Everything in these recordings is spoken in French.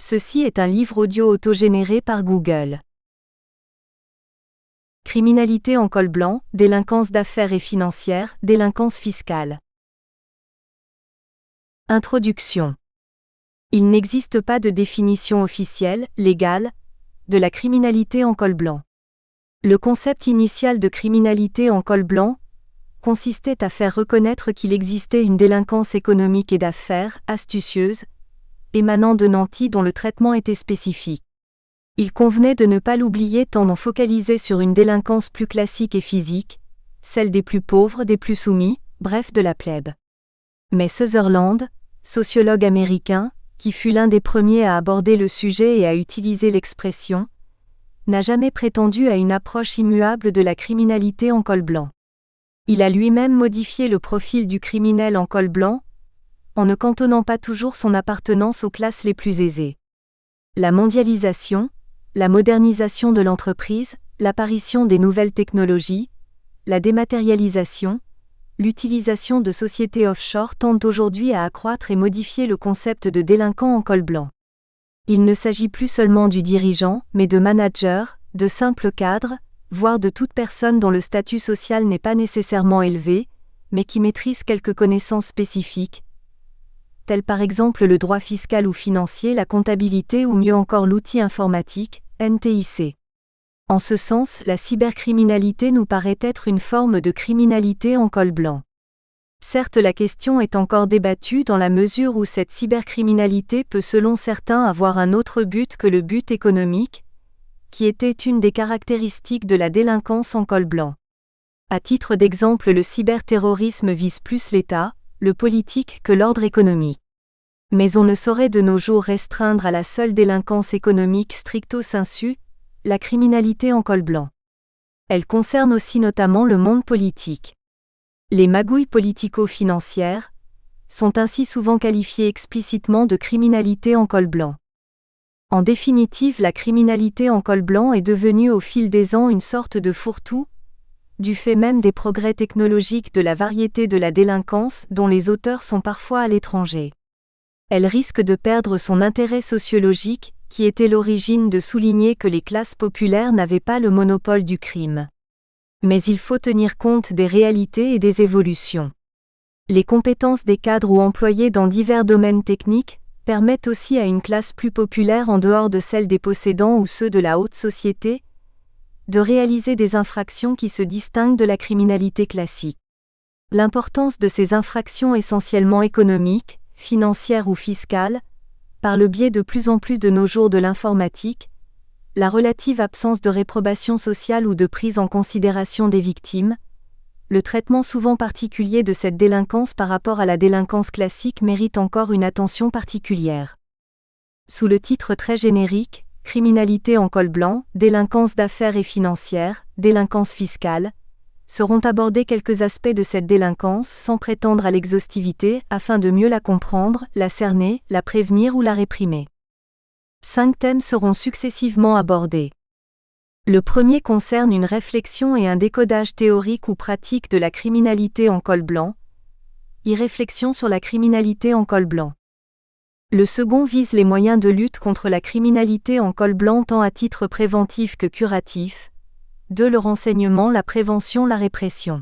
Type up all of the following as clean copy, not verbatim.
Ceci est un livre audio autogénéré par Google. Criminalité en col blanc, délinquance d'affaires et financière, délinquance fiscale. Introduction. Il n'existe pas de définition officielle, légale, de la criminalité en col blanc. Le concept initial de criminalité en col blanc consistait à faire reconnaître qu'il existait une délinquance économique et d'affaires, astucieuse, émanant de nantis dont le traitement était spécifique. Il convenait de ne pas l'oublier tant on focalisait sur une délinquance plus classique et physique, celle des plus pauvres, des plus soumis, bref de la plèbe. Mais Sutherland, sociologue américain, qui fut l'un des premiers à aborder le sujet et à utiliser l'expression, n'a jamais prétendu à une approche immuable de la criminalité en col blanc. Il a lui-même modifié le profil du criminel en col blanc, en ne cantonnant pas toujours son appartenance aux classes les plus aisées. La mondialisation, la modernisation de l'entreprise, l'apparition des nouvelles technologies, la dématérialisation, l'utilisation de sociétés offshore tendent aujourd'hui à accroître et modifier le concept de délinquant en col blanc. Il ne s'agit plus seulement du dirigeant, mais de managers, de simples cadres, voire de toute personne dont le statut social n'est pas nécessairement élevé, mais qui maîtrise quelques connaissances spécifiques, telles par exemple le droit fiscal ou financier, la comptabilité ou mieux encore l'outil informatique, NTIC. En ce sens, la cybercriminalité nous paraît être une forme de criminalité en col blanc. Certes, la question est encore débattue dans la mesure où cette cybercriminalité peut selon certains avoir un autre but que le but économique, qui était une des caractéristiques de la délinquance en col blanc. À titre d'exemple, le cyberterrorisme vise plus l'État, le politique que l'ordre économique. Mais on ne saurait de nos jours restreindre à la seule délinquance économique stricto sensu la criminalité en col blanc. Elle concerne aussi notamment le monde politique. Les magouilles politico-financières sont ainsi souvent qualifiées explicitement de criminalité en col blanc. En définitive, la criminalité en col blanc est devenue au fil des ans une sorte de fourre-tout, du fait même des progrès technologiques de la variété de la délinquance dont les auteurs sont parfois à l'étranger. Elle risque de perdre son intérêt sociologique, qui était l'origine de souligner que les classes populaires n'avaient pas le monopole du crime. Mais il faut tenir compte des réalités et des évolutions. Les compétences des cadres ou employés dans divers domaines techniques permettent aussi à une classe plus populaire en dehors de celle des possédants ou ceux de la haute société, de réaliser des infractions qui se distinguent de la criminalité classique. L'importance de ces infractions essentiellement économiques, financières ou fiscales, par le biais de plus en plus de nos jours de l'informatique, la relative absence de réprobation sociale ou de prise en considération des victimes, le traitement souvent particulier de cette délinquance par rapport à la délinquance classique mérite encore une attention particulière. Sous le titre très générique, criminalité en col blanc, délinquance d'affaires et financière, délinquance fiscale, seront abordés quelques aspects de cette délinquance sans prétendre à l'exhaustivité afin de mieux la comprendre, la cerner, la prévenir ou la réprimer. 5 thèmes seront successivement abordés. Le premier concerne une réflexion et un décodage théorique ou pratique de la criminalité en col blanc, réflexion sur la criminalité en col blanc. Le second vise les moyens de lutte contre la criminalité en col blanc tant à titre préventif que curatif. 2. Le renseignement, la prévention, la répression.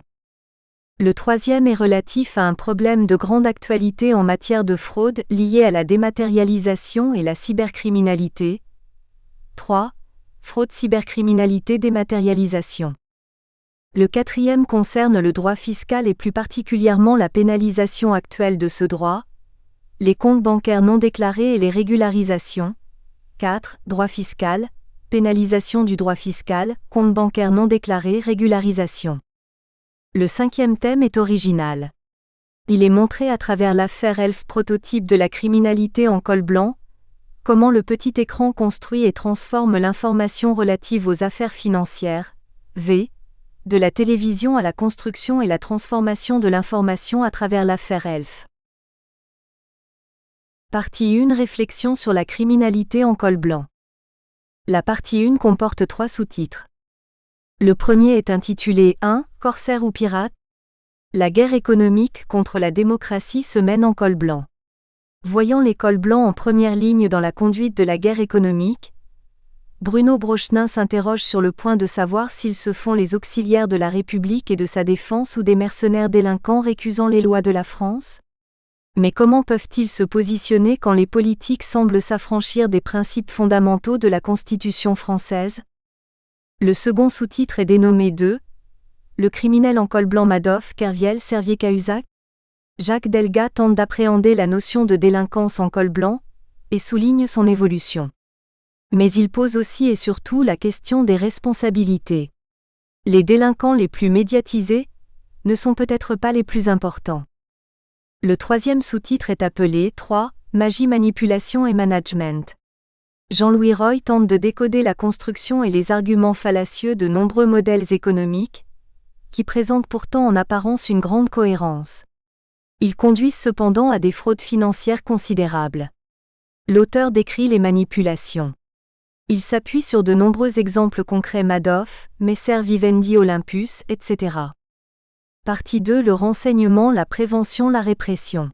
Le troisième est relatif à un problème de grande actualité en matière de fraude lié à la dématérialisation et la cybercriminalité. 3. Fraude, cybercriminalité, dématérialisation. Le quatrième concerne le droit fiscal et plus particulièrement la pénalisation actuelle de ce droit, les comptes bancaires non déclarés et les régularisations. 4. Droit fiscal, pénalisation du droit fiscal, compte bancaire non déclaré, régularisation. Le cinquième thème est original. Il est montré à travers l'affaire Elf, prototype de la criminalité en col blanc, comment le petit écran construit et transforme l'information relative aux affaires financières, de la télévision à la construction et la transformation de l'information à travers l'affaire Elf. Partie 1. Réflexion sur la criminalité en col blanc. La partie 1 comporte 3 sous-titres. Le premier est intitulé 1. Corsaire ou pirate ? La guerre économique contre la démocratie se mène en col blanc. Voyant les cols blancs en première ligne dans la conduite de la guerre économique, Bruno Brochenin s'interroge sur le point de savoir s'ils se font les auxiliaires de la République et de sa défense ou des mercenaires délinquants récusant les lois de la France. Mais comment peuvent-ils se positionner quand les politiques semblent s'affranchir des principes fondamentaux de la Constitution française ? Le second sous-titre est dénommé 2. Le criminel en col blanc Madoff, Kerviel, Servier-Cahuzac. Jacques Delga tente d'appréhender la notion de délinquance en col blanc et souligne son évolution. Mais il pose aussi et surtout la question des responsabilités. Les délinquants les plus médiatisés ne sont peut-être pas les plus importants. Le troisième sous-titre est appelé 3. Magie, manipulation et management. Jean-Louis Roy tente de décoder la construction et les arguments fallacieux de nombreux modèles économiques, qui présentent pourtant en apparence une grande cohérence. Ils conduisent cependant à des fraudes financières considérables. L'auteur décrit les manipulations. Il s'appuie sur de nombreux exemples concrets Madoff, Messer Vivendi Olympus, etc. Partie 2. Le renseignement, la prévention, la répression.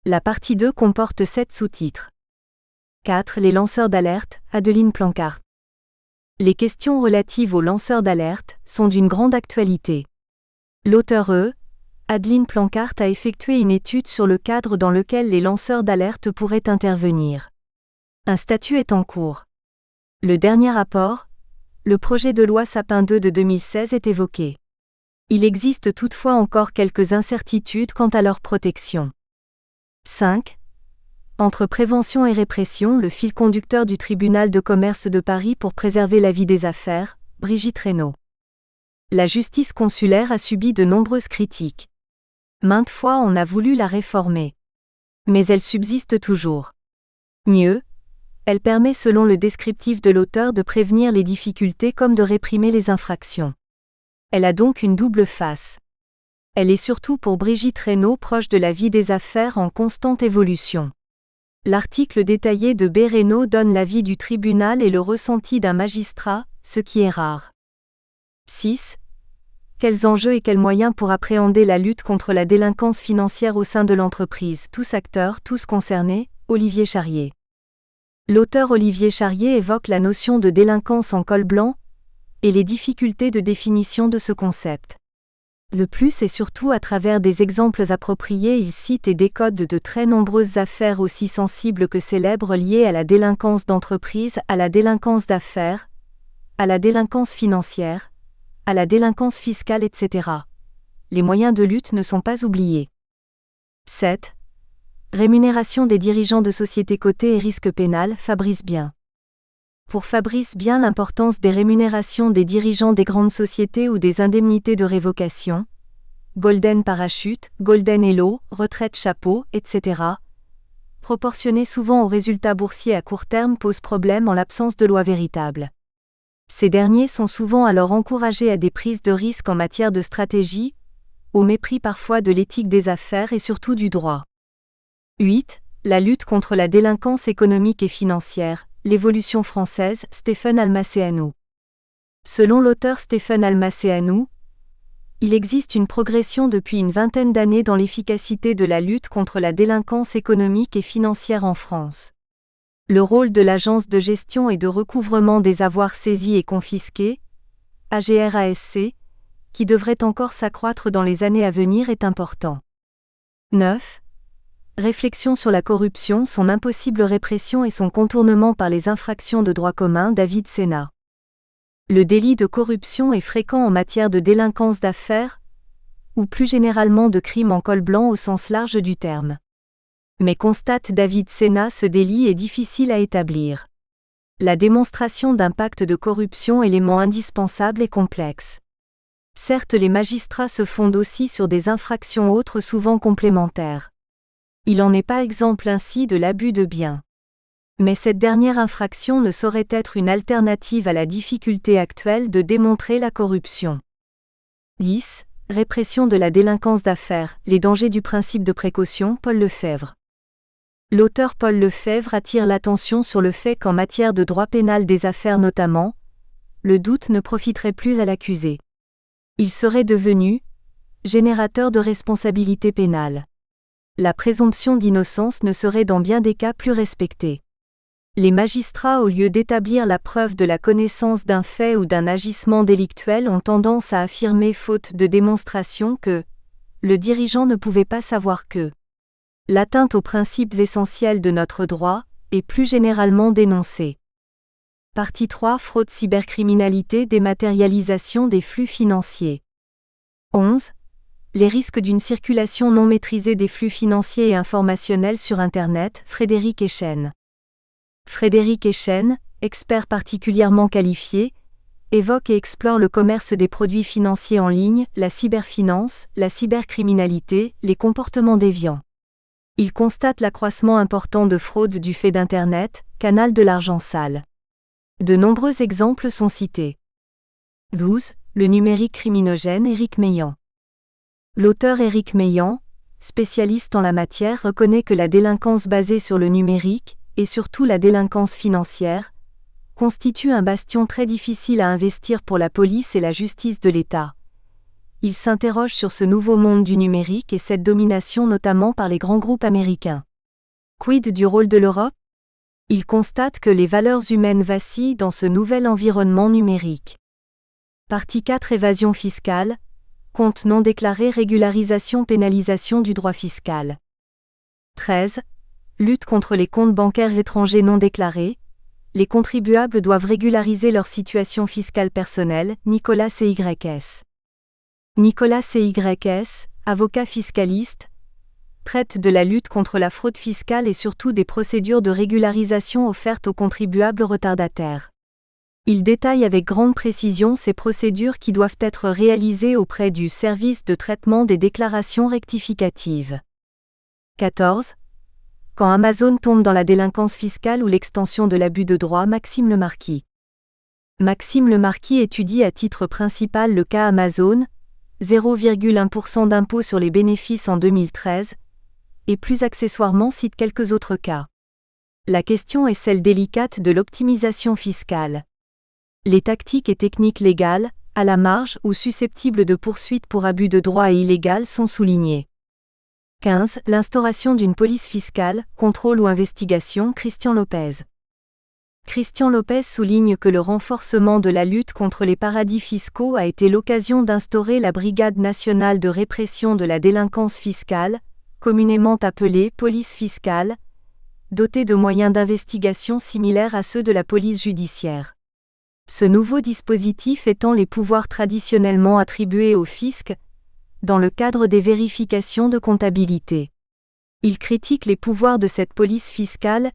La partie 2 comporte 7 sous-titres. 4. Les lanceurs d'alerte, Adeline Plancart. Les questions relatives aux lanceurs d'alerte sont d'une grande actualité. L'auteur Adeline Plancart a effectué une étude sur le cadre dans lequel les lanceurs d'alerte pourraient intervenir. Un statut est en cours. Le dernier rapport, le projet de loi Sapin 2 de 2016 est évoqué. Il existe toutefois encore quelques incertitudes quant à leur protection. 5. Entre prévention et répression, le fil conducteur du tribunal de commerce de Paris pour préserver la vie des affaires, Brigitte Reynaud. La justice consulaire a subi de nombreuses critiques. Maintes fois on a voulu la réformer. Mais elle subsiste toujours. Mieux, elle permet selon le descriptif de l'auteur de prévenir les difficultés comme de réprimer les infractions. Elle a donc une double face. Elle est surtout pour Brigitte Reynaud proche de la vie des affaires en constante évolution. L'article détaillé de B. Reynaud donne l'avis du tribunal et le ressenti d'un magistrat, ce qui est rare. 6. Quels enjeux et quels moyens pour appréhender la lutte contre la délinquance financière au sein de l'entreprise, tous acteurs, tous concernés, Olivier Charrier. L'auteur Olivier Charrier évoque la notion de délinquance en col blanc et les difficultés de définition de ce concept. De plus et surtout à travers des exemples appropriés, il cite et décode de très nombreuses affaires aussi sensibles que célèbres liées à la délinquance d'entreprise, à la délinquance d'affaires, à la délinquance financière, à la délinquance fiscale, etc. Les moyens de lutte ne sont pas oubliés. 7. Rémunération des dirigeants de sociétés cotées et risque pénal, Fabrice Bien. Pour Fabrice Bien, l'importance des rémunérations des dirigeants des grandes sociétés ou des indemnités de révocation, Golden Parachute, Golden Hello, retraite chapeau, etc., proportionnées souvent aux résultats boursiers à court terme pose problème en l'absence de loi véritable. Ces derniers sont souvent alors encouragés à des prises de risques en matière de stratégie, au mépris parfois de l'éthique des affaires et surtout du droit. 8. La lutte contre la délinquance économique et financière, l'évolution française, Stéphane Almacéanu. Selon l'auteur Stéphane Almacéanu, il existe une progression depuis une vingtaine d'années dans l'efficacité de la lutte contre la délinquance économique et financière en France. Le rôle de l'Agence de gestion et de recouvrement des avoirs saisis et confisqués, AGRASC, qui devrait encore s'accroître dans les années à venir est important. 9. Réflexion sur la corruption, son impossible répression et son contournement par les infractions de droit commun, David Sénat. Le délit de corruption est fréquent en matière de délinquance d'affaires, ou plus généralement de crimes en col blanc au sens large du terme. Mais constate David Sénat, ce délit est difficile à établir. La démonstration d'un pacte de corruption, élément indispensable et complexe. Certes, les magistrats se fondent aussi sur des infractions autres souvent complémentaires. Il en est pas exemple ainsi de l'abus de biens. Mais cette dernière infraction ne saurait être une alternative à la difficulté actuelle de démontrer la corruption. 10. Répression de la délinquance d'affaires, les dangers du principe de précaution, Paul Lefebvre. L'auteur Paul Lefebvre attire l'attention sur le fait qu'en matière de droit pénal des affaires notamment, le doute ne profiterait plus à l'accusé. Il serait devenu générateur de responsabilité pénale. La présomption d'innocence ne serait dans bien des cas plus respectée. Les magistrats, au lieu d'établir la preuve de la connaissance d'un fait ou d'un agissement délictuel, ont tendance à affirmer, faute de démonstration, que le dirigeant ne pouvait pas savoir que l'atteinte aux principes essentiels de notre droit est plus généralement dénoncée. Partie 3. Fraude, cybercriminalité, dématérialisation des flux financiers. 11. Les risques d'une circulation non maîtrisée des flux financiers et informationnels sur Internet. Frédéric Echen. Frédéric Echen, expert particulièrement qualifié, évoque et explore le commerce des produits financiers en ligne, la cyberfinance, la cybercriminalité, les comportements déviants. Il constate l'accroissement important de fraude du fait d'Internet, canal de l'argent sale. De nombreux exemples sont cités. 12. Le numérique criminogène. Éric Meillan. L'auteur Éric Meillan, spécialiste en la matière, reconnaît que la délinquance basée sur le numérique, et surtout la délinquance financière, constitue un bastion très difficile à investir pour la police et la justice de l'État. Il s'interroge sur ce nouveau monde du numérique et cette domination notamment par les grands groupes américains. Quid du rôle de l'Europe ? Il constate que les valeurs humaines vacillent dans ce nouvel environnement numérique. Partie 4. Évasion fiscale, compte non déclaré, régularisation, pénalisation du droit fiscal. 13. Lutte contre les comptes bancaires étrangers non déclarés. Les contribuables doivent régulariser leur situation fiscale personnelle. Nicolas CYS. Nicolas CYS, avocat fiscaliste, traite de la lutte contre la fraude fiscale et surtout des procédures de régularisation offertes aux contribuables retardataires. Il détaille avec grande précision ces procédures qui doivent être réalisées auprès du service de traitement des déclarations rectificatives. 14. Quand Amazon tombe dans la délinquance fiscale ou l'extension de l'abus de droit. Maxime Lemarquis. Maxime Lemarquis étudie à titre principal le cas Amazon, 0,1% d'impôt sur les bénéfices en 2013, et plus accessoirement cite quelques autres cas. La question est celle délicate de l'optimisation fiscale. Les tactiques et techniques légales, à la marge ou susceptibles de poursuites pour abus de droit et illégales sont soulignées. 15. L'instauration d'une police fiscale, contrôle ou investigation. Christian Lopez. Christian Lopez souligne que le renforcement de la lutte contre les paradis fiscaux a été l'occasion d'instaurer la Brigade nationale de répression de la délinquance fiscale, communément appelée police fiscale, dotée de moyens d'investigation similaires à ceux de la police judiciaire. Ce nouveau dispositif étend les pouvoirs traditionnellement attribués au fisc, dans le cadre des vérifications de comptabilité. Il critique les pouvoirs de cette police fiscale,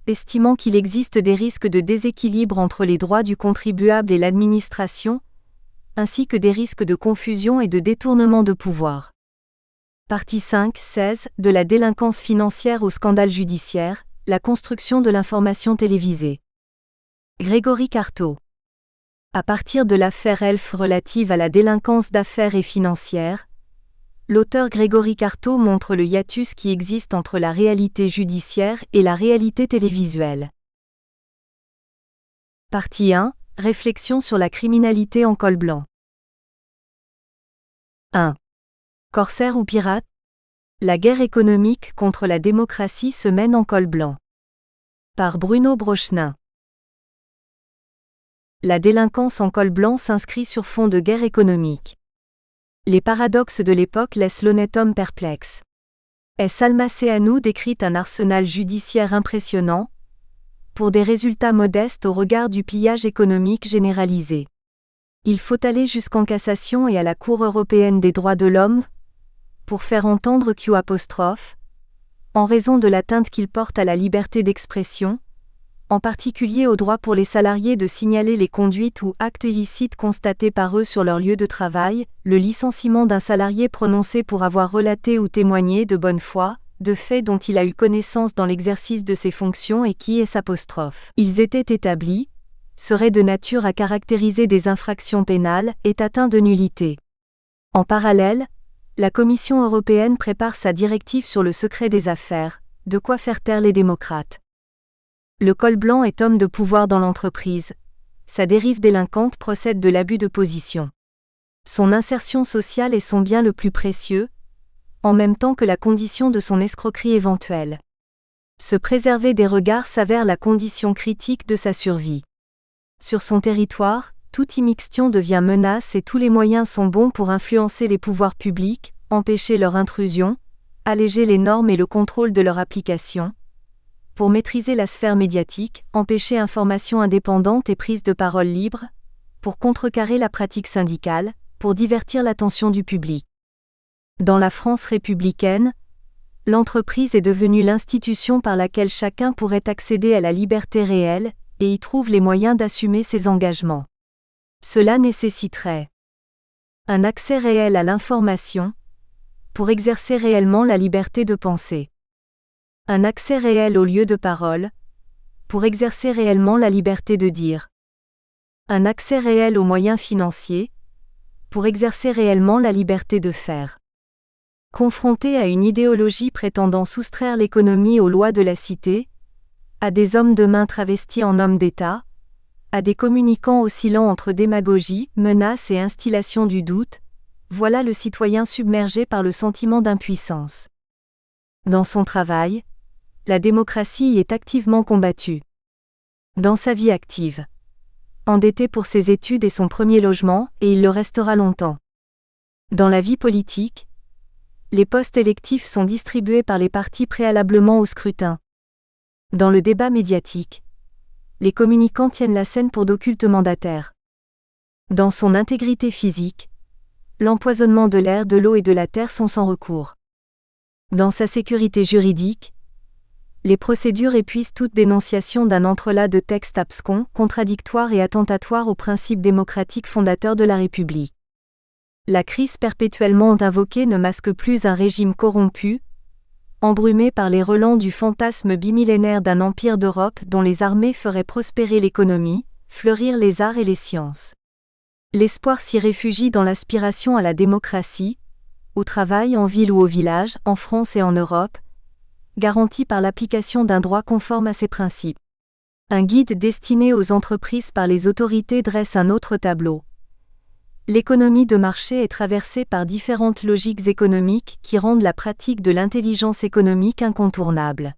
estimant qu'il existe des risques de déséquilibre entre les droits du contribuable et l'administration, ainsi que des risques de confusion et de détournement de pouvoir. Partie 5. 16. De la délinquance financière au scandale judiciaire, la construction de l'information télévisée. Grégory Carto. À partir de l'affaire Elf relative à la délinquance d'affaires et financière, l'auteur Grégory Carto montre le hiatus qui existe entre la réalité judiciaire et la réalité télévisuelle. Partie 1. Réflexion sur la criminalité en col blanc. 1. Corsaire ou pirate ? La guerre économique contre la démocratie se mène en col blanc. Par Bruno Brochenin. La délinquance en col blanc s'inscrit sur fond de guerre économique. Les paradoxes de l'époque laissent l'honnête homme perplexe. S. Almaceanu décrit un arsenal judiciaire impressionnant, pour des résultats modestes au regard du pillage économique généralisé. Il faut aller jusqu'en cassation et à la Cour européenne des droits de l'homme, pour faire entendre Q', en raison de l'atteinte qu'il porte à la liberté d'expression, en particulier au droit pour les salariés de signaler les conduites ou actes illicites constatés par eux sur leur lieu de travail, le licenciement d'un salarié prononcé pour avoir relaté ou témoigné de bonne foi, de faits dont il a eu connaissance dans l'exercice de ses fonctions et qui, ils étaient établis, seraient de nature à caractériser des infractions pénales, est atteint de nullité. En parallèle, la Commission européenne prépare sa directive sur le secret des affaires, de quoi faire taire les démocrates. Le col blanc est homme de pouvoir dans l'entreprise. Sa dérive délinquante procède de l'abus de position. Son insertion sociale est son bien le plus précieux, en même temps que la condition de son escroquerie éventuelle. Se préserver des regards s'avère la condition critique de sa survie. Sur son territoire, toute immixtion devient menace et tous les moyens sont bons pour influencer les pouvoirs publics, empêcher leur intrusion, alléger les normes et le contrôle de leur application, pour maîtriser la sphère médiatique, empêcher information indépendante et prise de parole libre, pour contrecarrer la pratique syndicale, pour divertir l'attention du public. Dans la France républicaine, l'entreprise est devenue l'institution par laquelle chacun pourrait accéder à la liberté réelle, et y trouve les moyens d'assumer ses engagements. Cela nécessiterait un accès réel à l'information, pour exercer réellement la liberté de penser. Un accès réel aux lieux de parole, pour exercer réellement la liberté de dire. Un accès réel aux moyens financiers, pour exercer réellement la liberté de faire. Confronté à une idéologie prétendant soustraire l'économie aux lois de la cité, à des hommes de main travestis en hommes d'État, à des communicants oscillant entre démagogie, menace et instillation du doute, voilà le citoyen submergé par le sentiment d'impuissance. Dans son travail, la démocratie y est activement combattue. Dans sa vie active. Endetté pour ses études et son premier logement, et il le restera longtemps. Dans la vie politique, les postes électifs sont distribués par les partis préalablement au scrutin. Dans le débat médiatique, les communicants tiennent la scène pour d'occultes mandataires. Dans son intégrité physique, l'empoisonnement de l'air, de l'eau et de la terre sont sans recours. Dans sa sécurité juridique, les procédures épuisent toute dénonciation d'un entrelac de textes abscons, contradictoires et attentatoires aux principes démocratiques fondateurs de la République. La crise perpétuellement invoquée ne masque plus un régime corrompu, embrumé par les relents du fantasme bimillénaire d'un empire d'Europe dont les armées feraient prospérer l'économie, fleurir les arts et les sciences. L'espoir s'y réfugie dans l'aspiration à la démocratie, au travail en ville ou au village, en France et en Europe, garantie par l'application d'un droit conforme à ses principes. Un guide destiné aux entreprises par les autorités dresse un autre tableau. L'économie de marché est traversée par différentes logiques économiques qui rendent la pratique de l'intelligence économique incontournable.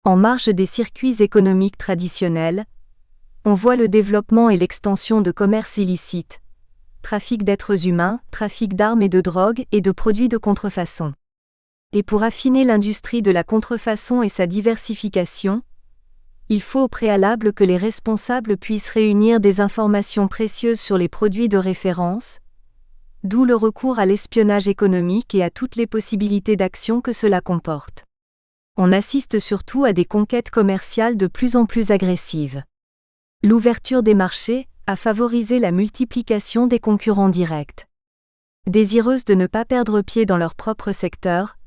En marge des circuits économiques traditionnels, on voit le développement et l'extension de commerces illicites, trafic d'êtres humains, trafic d'armes et de drogues et de produits de contrefaçon. Et pour affiner l'industrie de la contrefaçon et sa diversification, il faut au préalable que les responsables puissent réunir des informations précieuses sur les produits de référence, d'où le recours à l'espionnage économique et à toutes les possibilités d'action que cela comporte. On assiste surtout à des conquêtes commerciales de plus en plus agressives. L'ouverture des marchés a favorisé la multiplication des concurrents directs. Désireuses de ne pas perdre pied dans leur propre secteur,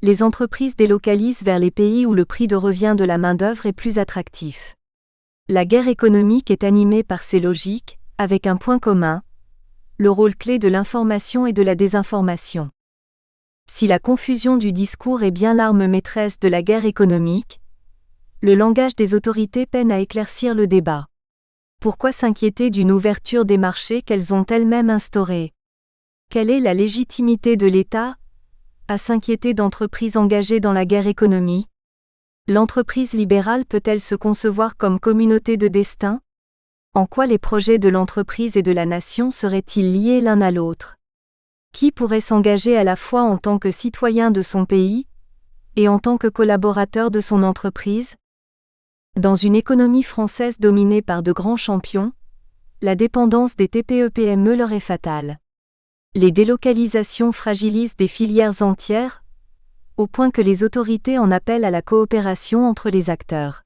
les entreprises délocalisent vers les pays où le prix de revient de la main-d'œuvre est plus attractif. La guerre économique est animée par ces logiques, avec un point commun, le rôle clé de l'information et de la désinformation. Si la confusion du discours est bien l'arme maîtresse de la guerre économique, le langage des autorités peine à éclaircir le débat. Pourquoi s'inquiéter d'une ouverture des marchés qu'elles ont elles-mêmes instaurée ? Quelle est la légitimité de l'État à s'inquiéter d'entreprises engagées dans la guerre économique? L'entreprise libérale peut-elle se concevoir comme communauté de destin? En quoi les projets de l'entreprise et de la nation seraient-ils liés l'un à l'autre? Qui pourrait s'engager à la fois en tant que citoyen de son pays et en tant que collaborateur de son entreprise? Dans une économie française dominée par de grands champions, la dépendance des TPE-PME leur est fatale. Les délocalisations fragilisent des filières entières, au point que les autorités en appellent à la coopération entre les acteurs.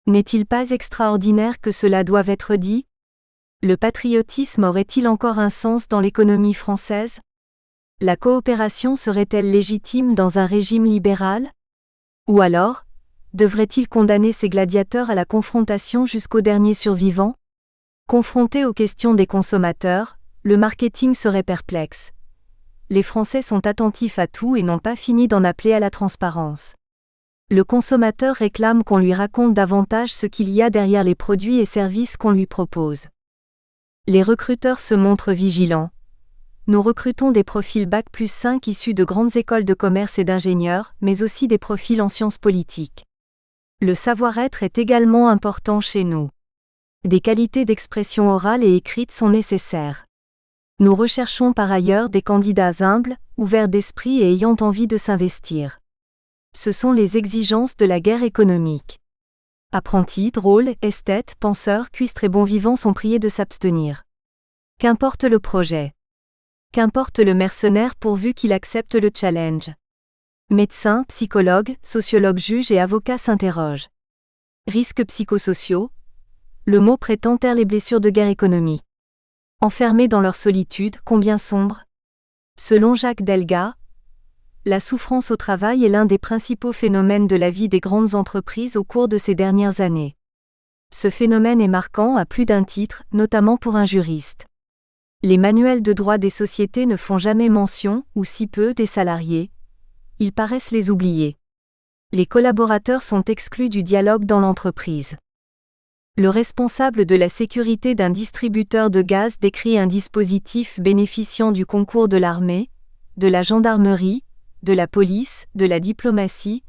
N'est-il pas extraordinaire que cela doive être dit? Le patriotisme aurait-il encore un sens dans l'économie française? La coopération serait-elle légitime dans un régime libéral? Ou alors, devrait-il condamner ces gladiateurs à la confrontation jusqu'au dernier survivant? Confronté aux questions des consommateurs, le marketing serait perplexe. Les Français sont attentifs à tout et n'ont pas fini d'en appeler à la transparence. Le consommateur réclame qu'on lui raconte davantage ce qu'il y a derrière les produits et services qu'on lui propose. Les recruteurs se montrent vigilants, Nous recrutons des profils Bac+5 issus de grandes écoles de commerce et d'ingénieurs, mais aussi des profils en sciences politiques. Le savoir-être est également important chez nous. Des qualités d'expression orale et écrite sont nécessaires. Nous recherchons par ailleurs des candidats humbles, ouverts d'esprit et ayant envie de s'investir. Ce sont les exigences de la guerre économique. Apprentis, drôles, esthètes, penseurs, cuistres et bons vivants sont priés de s'abstenir. Qu'importe le projet. Qu'importe le mercenaire pourvu qu'il accepte le challenge. Médecins, psychologues, sociologues, juges et avocats s'interrogent. Risques psychosociaux. Le mot prétend taire les blessures de guerre économique. Enfermés dans leur solitude, combien sombre. Selon Jacques Delga, la souffrance au travail est l'un des principaux phénomènes de la vie des grandes entreprises au cours de ces dernières années. Ce phénomène est marquant à plus d'un titre, notamment pour un juriste. Les manuels de droit des sociétés ne font jamais mention, ou si peu, des salariés. Ils paraissent les oublier. Les collaborateurs sont exclus du dialogue dans l'entreprise. Le responsable de la sécurité d'un distributeur de gaz décrit un dispositif bénéficiant du concours de l'armée, de la gendarmerie, de la police, de la diplomatie,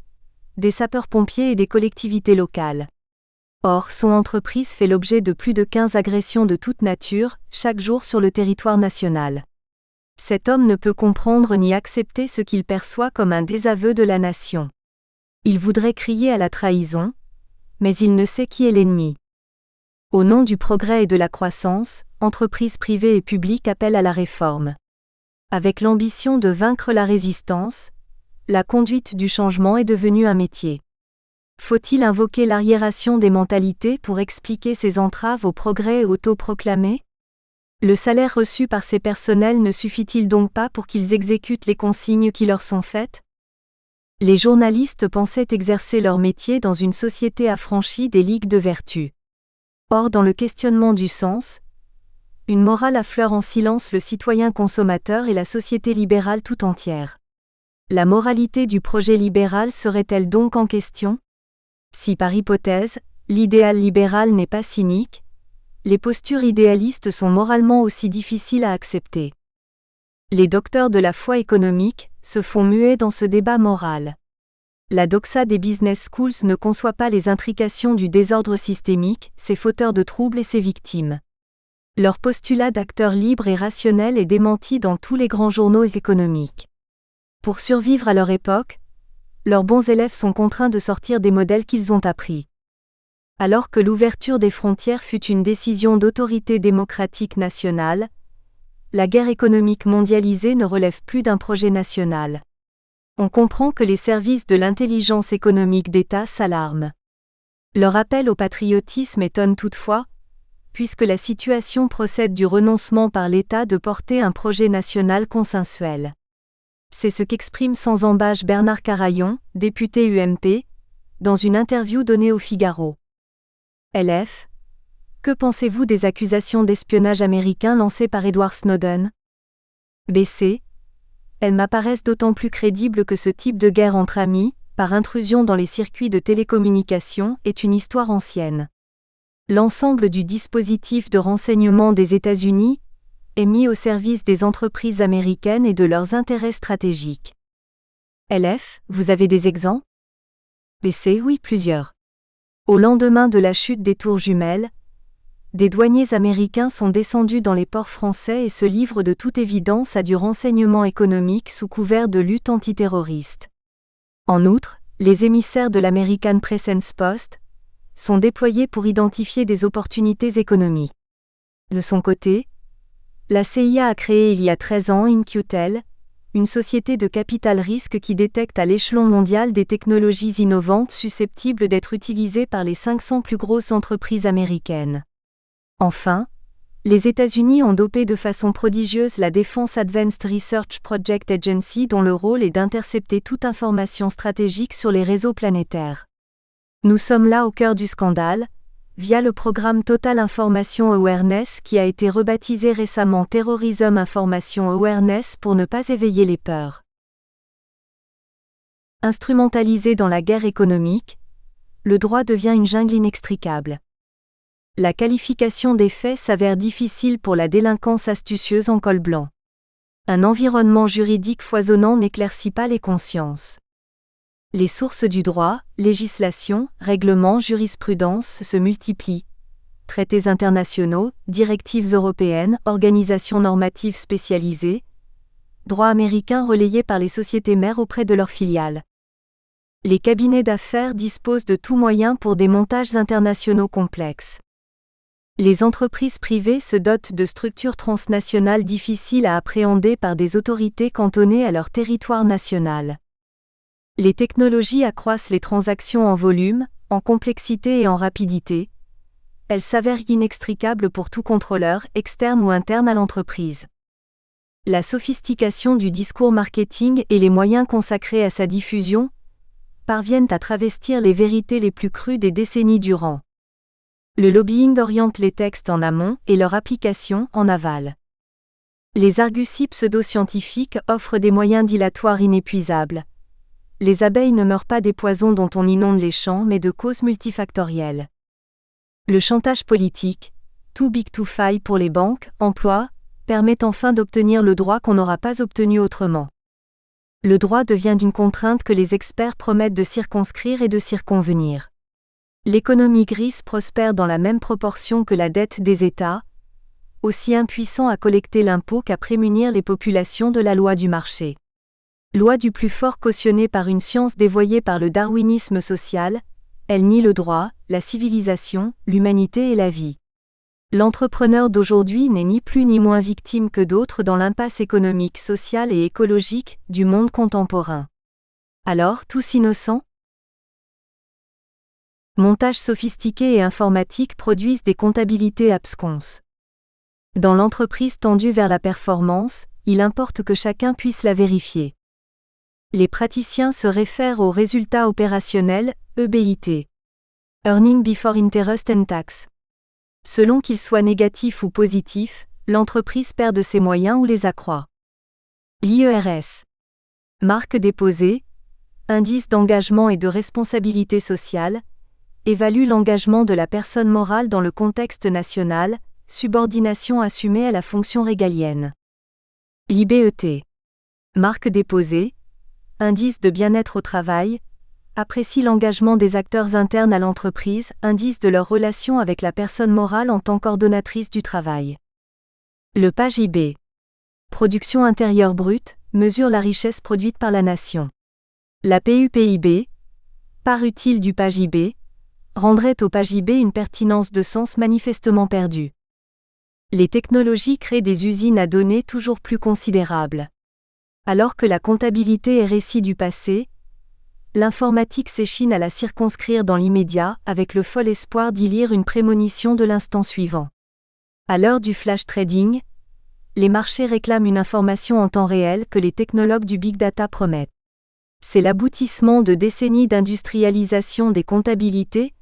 des sapeurs-pompiers et des collectivités locales. Or, son entreprise fait l'objet de plus de 15 agressions de toute nature, chaque jour sur le territoire national. Cet homme ne peut comprendre ni accepter ce qu'il perçoit comme un désaveu de la nation. Il voudrait crier à la trahison, mais il ne sait qui est l'ennemi. Au nom du progrès et de la croissance, entreprises privées et publiques appellent à la réforme. Avec l'ambition de vaincre la résistance, la conduite du changement est devenue un métier. Faut-il invoquer l'arriération des mentalités pour expliquer ces entraves au progrès autoproclamé ? Le salaire reçu par ces personnels ne suffit-il donc pas pour qu'ils exécutent les consignes qui leur sont faites ? Les journalistes pensaient exercer leur métier dans une société affranchie des ligues de vertu. Or, dans le questionnement du sens, une morale affleure en silence le citoyen consommateur et la société libérale tout entière. La moralité du projet libéral serait-elle donc en question ? Si par hypothèse, l'idéal libéral n'est pas cynique, les postures idéalistes sont moralement aussi difficiles à accepter. Les docteurs de la foi économique se font muets dans ce débat moral. La doxa des business schools ne conçoit pas les intrications du désordre systémique, ses fauteurs de troubles et ses victimes. Leur postulat d'acteur libre et rationnel est démenti dans tous les grands journaux économiques. Pour survivre à leur époque, leurs bons élèves sont contraints de sortir des modèles qu'ils ont appris. Alors que l'ouverture des frontières fut une décision d'autorité démocratique nationale, la guerre économique mondialisée ne relève plus d'un projet national. On comprend que les services de l'intelligence économique d'État s'alarment. Leur appel au patriotisme étonne toutefois, puisque la situation procède du renoncement par l'État de porter un projet national consensuel. C'est ce qu'exprime sans ambages Bernard Carayon, député UMP, dans une interview donnée au Figaro. LF. Que pensez-vous des accusations d'espionnage américain lancées par Edward Snowden ? BC. Elles m'apparaissent d'autant plus crédibles que ce type de guerre entre amis, par intrusion dans les circuits de télécommunications, est une histoire ancienne. L'ensemble du dispositif de renseignement des États-Unis est mis au service des entreprises américaines et de leurs intérêts stratégiques. LF, vous avez des exemples ? BC, oui, plusieurs. Au lendemain de la chute des tours jumelles, des douaniers américains sont descendus dans les ports français et se livrent de toute évidence à du renseignement économique sous couvert de lutte antiterroriste. En outre, les émissaires de l'American Press Post sont déployés pour identifier des opportunités économiques. De son côté, la CIA a créé il y a 13 ans In-Q-Tel, une société de capital risque qui détecte à l'échelon mondial des technologies innovantes susceptibles d'être utilisées par les 500 plus grosses entreprises américaines. Enfin, les États-Unis ont dopé de façon prodigieuse la Defense Advanced Research Project Agency dont le rôle est d'intercepter toute information stratégique sur les réseaux planétaires. Nous sommes là au cœur du scandale, via le programme Total Information Awareness qui a été rebaptisé récemment Terrorism Information Awareness pour ne pas éveiller les peurs. Instrumentalisé dans la guerre économique, le droit devient une jungle inextricable. La qualification des faits s'avère difficile pour la délinquance astucieuse en col blanc. Un environnement juridique foisonnant n'éclaircit pas les consciences. Les sources du droit, législation, règlements, jurisprudence se multiplient. Traités internationaux, directives européennes, organisations normatives spécialisées, droit américain relayé par les sociétés mères auprès de leurs filiales. Les cabinets d'affaires disposent de tout moyen pour des montages internationaux complexes. Les entreprises privées se dotent de structures transnationales difficiles à appréhender par des autorités cantonnées à leur territoire national. Les technologies accroissent les transactions en volume, en complexité et en rapidité. Elles s'avèrent inextricables pour tout contrôleur, externe ou interne à l'entreprise. La sophistication du discours marketing et les moyens consacrés à sa diffusion parviennent à travestir les vérités les plus crues des décennies durant. Le lobbying oriente les textes en amont et leur application en aval. Les arguties pseudo-scientifiques offrent des moyens dilatoires inépuisables. Les abeilles ne meurent pas des poisons dont on inonde les champs mais de causes multifactorielles. Le chantage politique, too big to fail pour les banques, emplois, permet enfin d'obtenir le droit qu'on n'aura pas obtenu autrement. Le droit devient une contrainte que les experts promettent de circonscrire et de circonvenir. L'économie grise prospère dans la même proportion que la dette des États, aussi impuissants à collecter l'impôt qu'à prémunir les populations de la loi du marché. Loi du plus fort cautionnée par une science dévoyée par le darwinisme social, elle nie le droit, la civilisation, l'humanité et la vie. L'entrepreneur d'aujourd'hui n'est ni plus ni moins victime que d'autres dans l'impasse économique, sociale et écologique du monde contemporain. Alors, tous innocents ? Montages sophistiqués et informatiques produisent des comptabilités absconses. Dans l'entreprise tendue vers la performance, il importe que chacun puisse la vérifier. Les praticiens se réfèrent aux résultats opérationnels, EBIT. Earning Before Interest and Tax. Selon qu'ils soient négatifs ou positifs, l'entreprise perd de ses moyens ou les accroît. L'IERS. Marque déposée, indice d'engagement et de responsabilité sociale, évalue l'engagement de la personne morale dans le contexte national, subordination assumée à la fonction régalienne. L'IBET. Marque déposée, indice de bien-être au travail, apprécie l'engagement des acteurs internes à l'entreprise, indice de leur relation avec la personne morale en tant qu'ordonnatrice du travail. Le PAGIB. Production intérieure brute, mesure la richesse produite par la nation. La PUPIB, part utile du PAGIB, rendrait au PAGIB une pertinence de sens manifestement perdue. Les technologies créent des usines à données toujours plus considérables. Alors que la comptabilité est récit du passé, l'informatique s'échine à la circonscrire dans l'immédiat, avec le fol espoir d'y lire une prémonition de l'instant suivant. À l'heure du flash trading, les marchés réclament une information en temps réel que les technologues du big data promettent. C'est l'aboutissement de décennies d'industrialisation des comptabilités,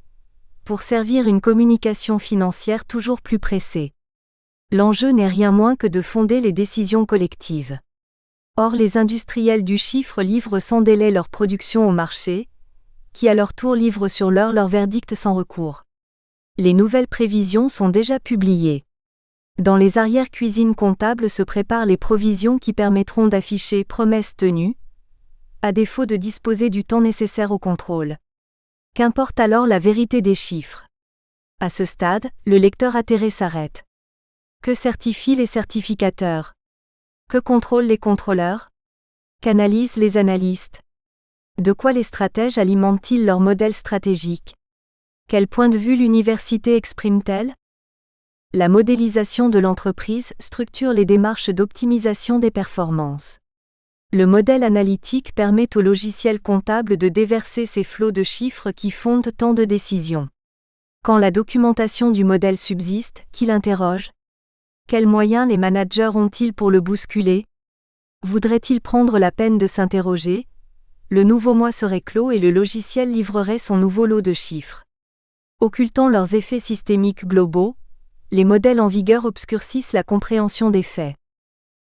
pour servir une communication financière toujours plus pressée. L'enjeu n'est rien moins que de fonder les décisions collectives. Or les industriels du chiffre livrent sans délai leur production au marché, qui à leur tour livrent sur l'heure leur verdict sans recours. Les nouvelles prévisions sont déjà publiées. Dans les arrière-cuisines comptables se préparent les provisions qui permettront d'afficher promesses tenues, à défaut de disposer du temps nécessaire au contrôle. Qu'importe alors la vérité des chiffres. À ce stade, le lecteur atterré s'arrête. Que certifient les certificateurs ? Que contrôlent les contrôleurs ? Qu'analysent les analystes ? De quoi les stratèges alimentent-ils leur modèle stratégique ? Quel point de vue l'université exprime-t-elle ? La modélisation de l'entreprise structure les démarches d'optimisation des performances. Le modèle analytique permet au logiciel comptable de déverser ces flots de chiffres qui fondent tant de décisions. Quand la documentation du modèle subsiste, qui l'interroge ? Quels moyens les managers ont-ils pour le bousculer ? Voudraient-ils prendre la peine de s'interroger ? Le nouveau mois serait clos et le logiciel livrerait son nouveau lot de chiffres. Occultant leurs effets systémiques globaux, les modèles en vigueur obscurcissent la compréhension des faits.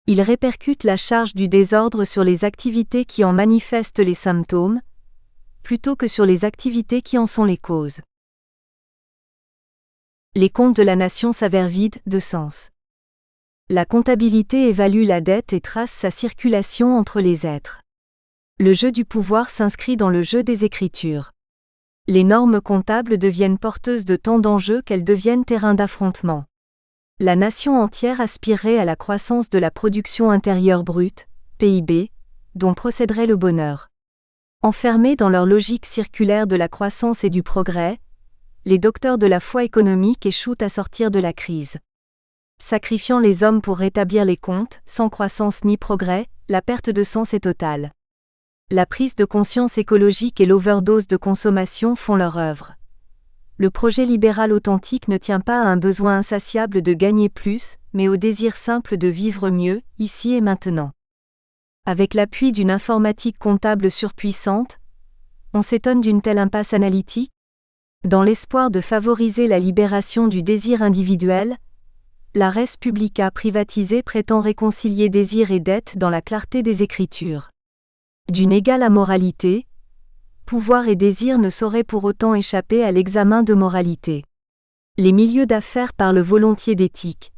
Ils répercutent la charge du désordre sur les activités qui en manifestent les symptômes, plutôt que sur les activités qui en sont les causes. Les comptes de la nation s'avèrent vides de sens. La comptabilité évalue la dette et trace sa circulation entre les êtres. Le jeu du pouvoir s'inscrit dans le jeu des écritures. Les normes comptables deviennent porteuses de tant d'enjeux qu'elles deviennent terrain d'affrontement. La nation entière aspirerait à la croissance de la production intérieure brute, PIB, dont procéderait le bonheur. Enfermés dans leur logique circulaire de la croissance et du progrès, les docteurs de la foi économique échouent à sortir de la crise. Sacrifiant les hommes pour rétablir les comptes, sans croissance ni progrès, la perte de sens est totale. La prise de conscience écologique et l'overdose de consommation font leur œuvre. Le projet libéral authentique ne tient pas à un besoin insatiable de gagner plus, mais au désir simple de vivre mieux, ici et maintenant. Avec l'appui d'une informatique comptable surpuissante, on s'étonne d'une telle impasse analytique. Dans l'espoir de favoriser la libération du désir individuel, la res publica privatisée prétend réconcilier désir et dette dans la clarté des Écritures. D'une égale amoralité, pouvoir et désir ne sauraient pour autant échapper à l'examen de moralité. Les milieux d'affaires parlent volontiers d'éthique.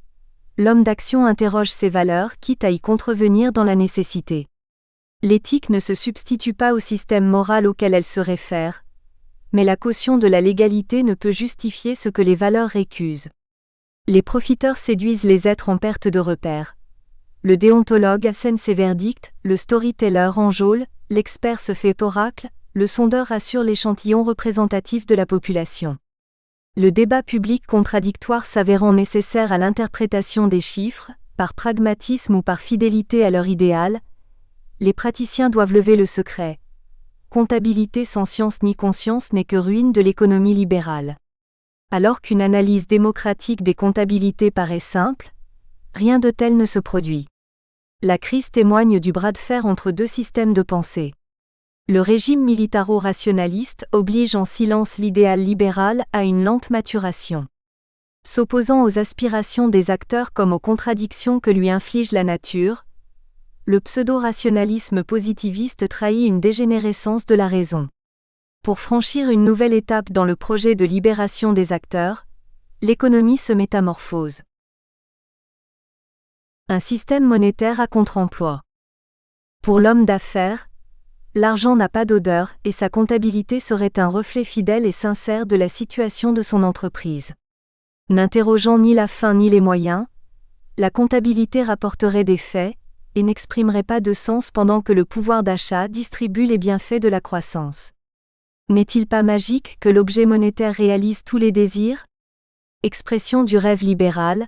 L'homme d'action interroge ses valeurs, quitte à y contrevenir dans la nécessité. L'éthique ne se substitue pas au système moral auquel elle se réfère, mais la caution de la légalité ne peut justifier ce que les valeurs récusent. Les profiteurs séduisent les êtres en perte de repère. Le déontologue assène ses verdicts, le storyteller enjôle, l'expert se fait oracle, le sondeur rassure l'échantillon représentatif de la population. Le débat public contradictoire s'avérant nécessaire à l'interprétation des chiffres, par pragmatisme ou par fidélité à leur idéal, les praticiens doivent lever le secret. Comptabilité sans science ni conscience n'est que ruine de l'économie libérale. Alors qu'une analyse démocratique des comptabilités paraît simple, rien de tel ne se produit. La crise témoigne du bras de fer entre deux systèmes de pensée. Le régime militaro-rationaliste oblige en silence l'idéal libéral à une lente maturation. S'opposant aux aspirations des acteurs comme aux contradictions que lui inflige la nature, le pseudo-rationalisme positiviste trahit une dégénérescence de la raison. Pour franchir une nouvelle étape dans le projet de libération des acteurs, l'économie se métamorphose. Un système monétaire à contre-emploi. Pour l'homme d'affaires, l'argent n'a pas d'odeur et sa comptabilité serait un reflet fidèle et sincère de la situation de son entreprise. N'interrogeant ni la fin ni les moyens, la comptabilité rapporterait des faits et n'exprimerait pas de sens pendant que le pouvoir d'achat distribue les bienfaits de la croissance. N'est-il pas magique que l'objet monétaire réalise tous les désirs ? Expression du rêve libéral,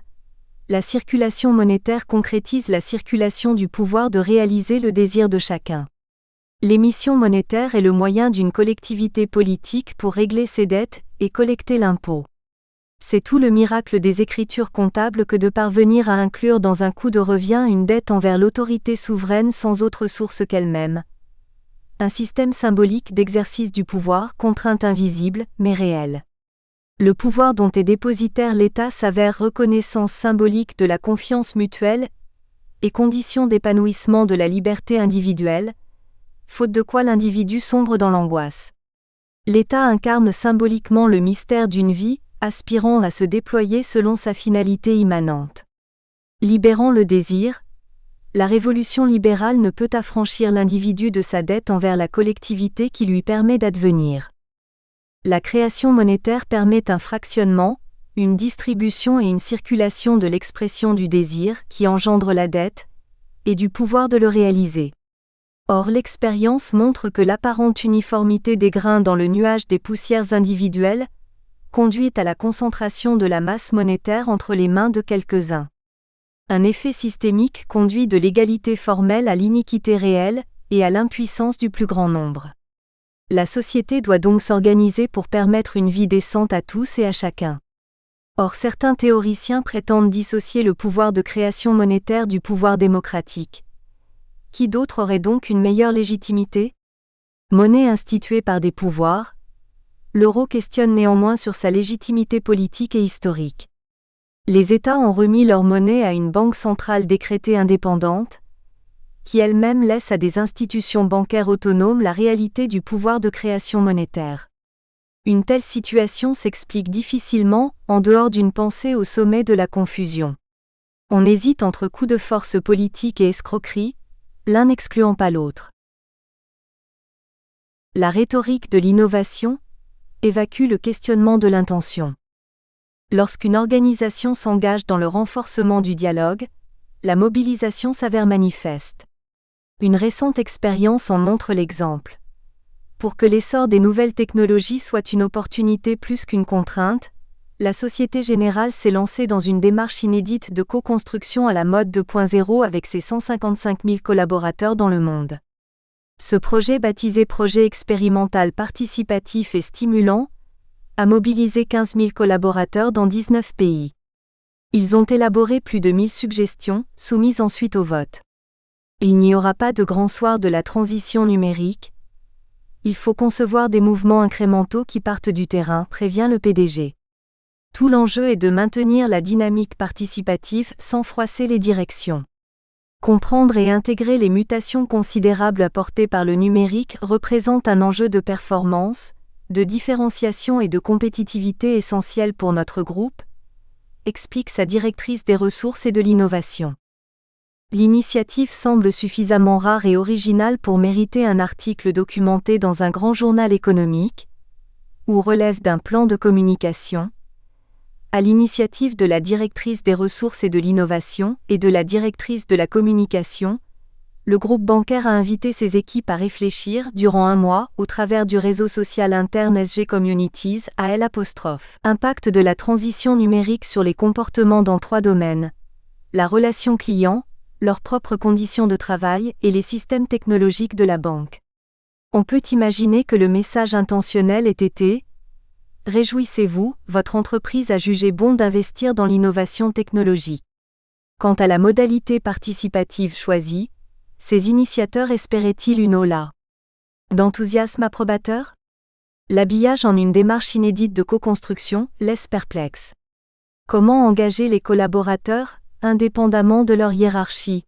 la circulation monétaire concrétise la circulation du pouvoir de réaliser le désir de chacun. L'émission monétaire est le moyen d'une collectivité politique pour régler ses dettes et collecter l'impôt. C'est tout le miracle des écritures comptables que de parvenir à inclure dans un coût de revient une dette envers l'autorité souveraine sans autre source qu'elle-même. Un système symbolique d'exercice du pouvoir, contrainte invisible, mais réelle. Le pouvoir dont est dépositaire l'État s'avère reconnaissance symbolique de la confiance mutuelle et condition d'épanouissement de la liberté individuelle, faute de quoi l'individu sombre dans l'angoisse. L'État incarne symboliquement le mystère d'une vie, aspirant à se déployer selon sa finalité immanente. Libérant le désir, la révolution libérale ne peut affranchir l'individu de sa dette envers la collectivité qui lui permet d'advenir. La création monétaire permet un fractionnement, une distribution et une circulation de l'expression du désir qui engendre la dette, et du pouvoir de le réaliser. Or l'expérience montre que l'apparente uniformité des grains dans le nuage des poussières individuelles conduit à la concentration de la masse monétaire entre les mains de quelques-uns. Un effet systémique conduit de l'égalité formelle à l'iniquité réelle et à l'impuissance du plus grand nombre. La société doit donc s'organiser pour permettre une vie décente à tous et à chacun. Or certains théoriciens prétendent dissocier le pouvoir de création monétaire du pouvoir démocratique. Qui d'autre aurait donc une meilleure légitimité ? Monnaie instituée par des pouvoirs, l'euro questionne néanmoins sur sa légitimité politique et historique. Les États ont remis leur monnaie à une banque centrale décrétée indépendante, qui elle-même laisse à des institutions bancaires autonomes la réalité du pouvoir de création monétaire. Une telle situation s'explique difficilement, en dehors d'une pensée au sommet de la confusion. On hésite entre coups de force politique et escroquerie, l'un n'excluant pas l'autre. La rhétorique de l'innovation évacue le questionnement de l'intention. Lorsqu'une organisation s'engage dans le renforcement du dialogue, la mobilisation s'avère manifeste. Une récente expérience en montre l'exemple. Pour que l'essor des nouvelles technologies soit une opportunité plus qu'une contrainte, la Société Générale s'est lancée dans une démarche inédite de co-construction à la mode 2.0 avec ses 155 000 collaborateurs dans le monde. Ce projet, baptisé Projet expérimental participatif et stimulant, a mobilisé 15 000 collaborateurs dans 19 pays. Ils ont élaboré plus de 1000 suggestions, soumises ensuite au vote. Il n'y aura pas de grand soir de la transition numérique. Il faut concevoir des mouvements incrémentaux qui partent du terrain, prévient le PDG. Tout l'enjeu est de maintenir la dynamique participative sans froisser les directions. Comprendre et intégrer les mutations considérables apportées par le numérique représente un enjeu de performance, de différenciation et de compétitivité essentiel pour notre groupe, explique sa directrice des ressources et de l'innovation. L'initiative semble suffisamment rare et originale pour mériter un article documenté dans un grand journal économique, ou relève d'un plan de communication. À l'initiative de la directrice des ressources et de l'innovation et de la directrice de la communication, le groupe bancaire a invité ses équipes à réfléchir durant un mois au travers du réseau social interne SG Communities à L'. Impact de la transition numérique sur les comportements dans 3 domaines. La relation client, leurs propres conditions de travail et les systèmes technologiques de la banque. On peut imaginer que le message intentionnel ait été « Réjouissez-vous, votre entreprise a jugé bon d'investir dans l'innovation technologique ». Quant à la modalité participative choisie, ces initiateurs espéraient-ils une aula d'enthousiasme approbateur? L'habillage en une démarche inédite de co-construction laisse perplexe. Comment engager les collaborateurs, indépendamment de leur hiérarchie?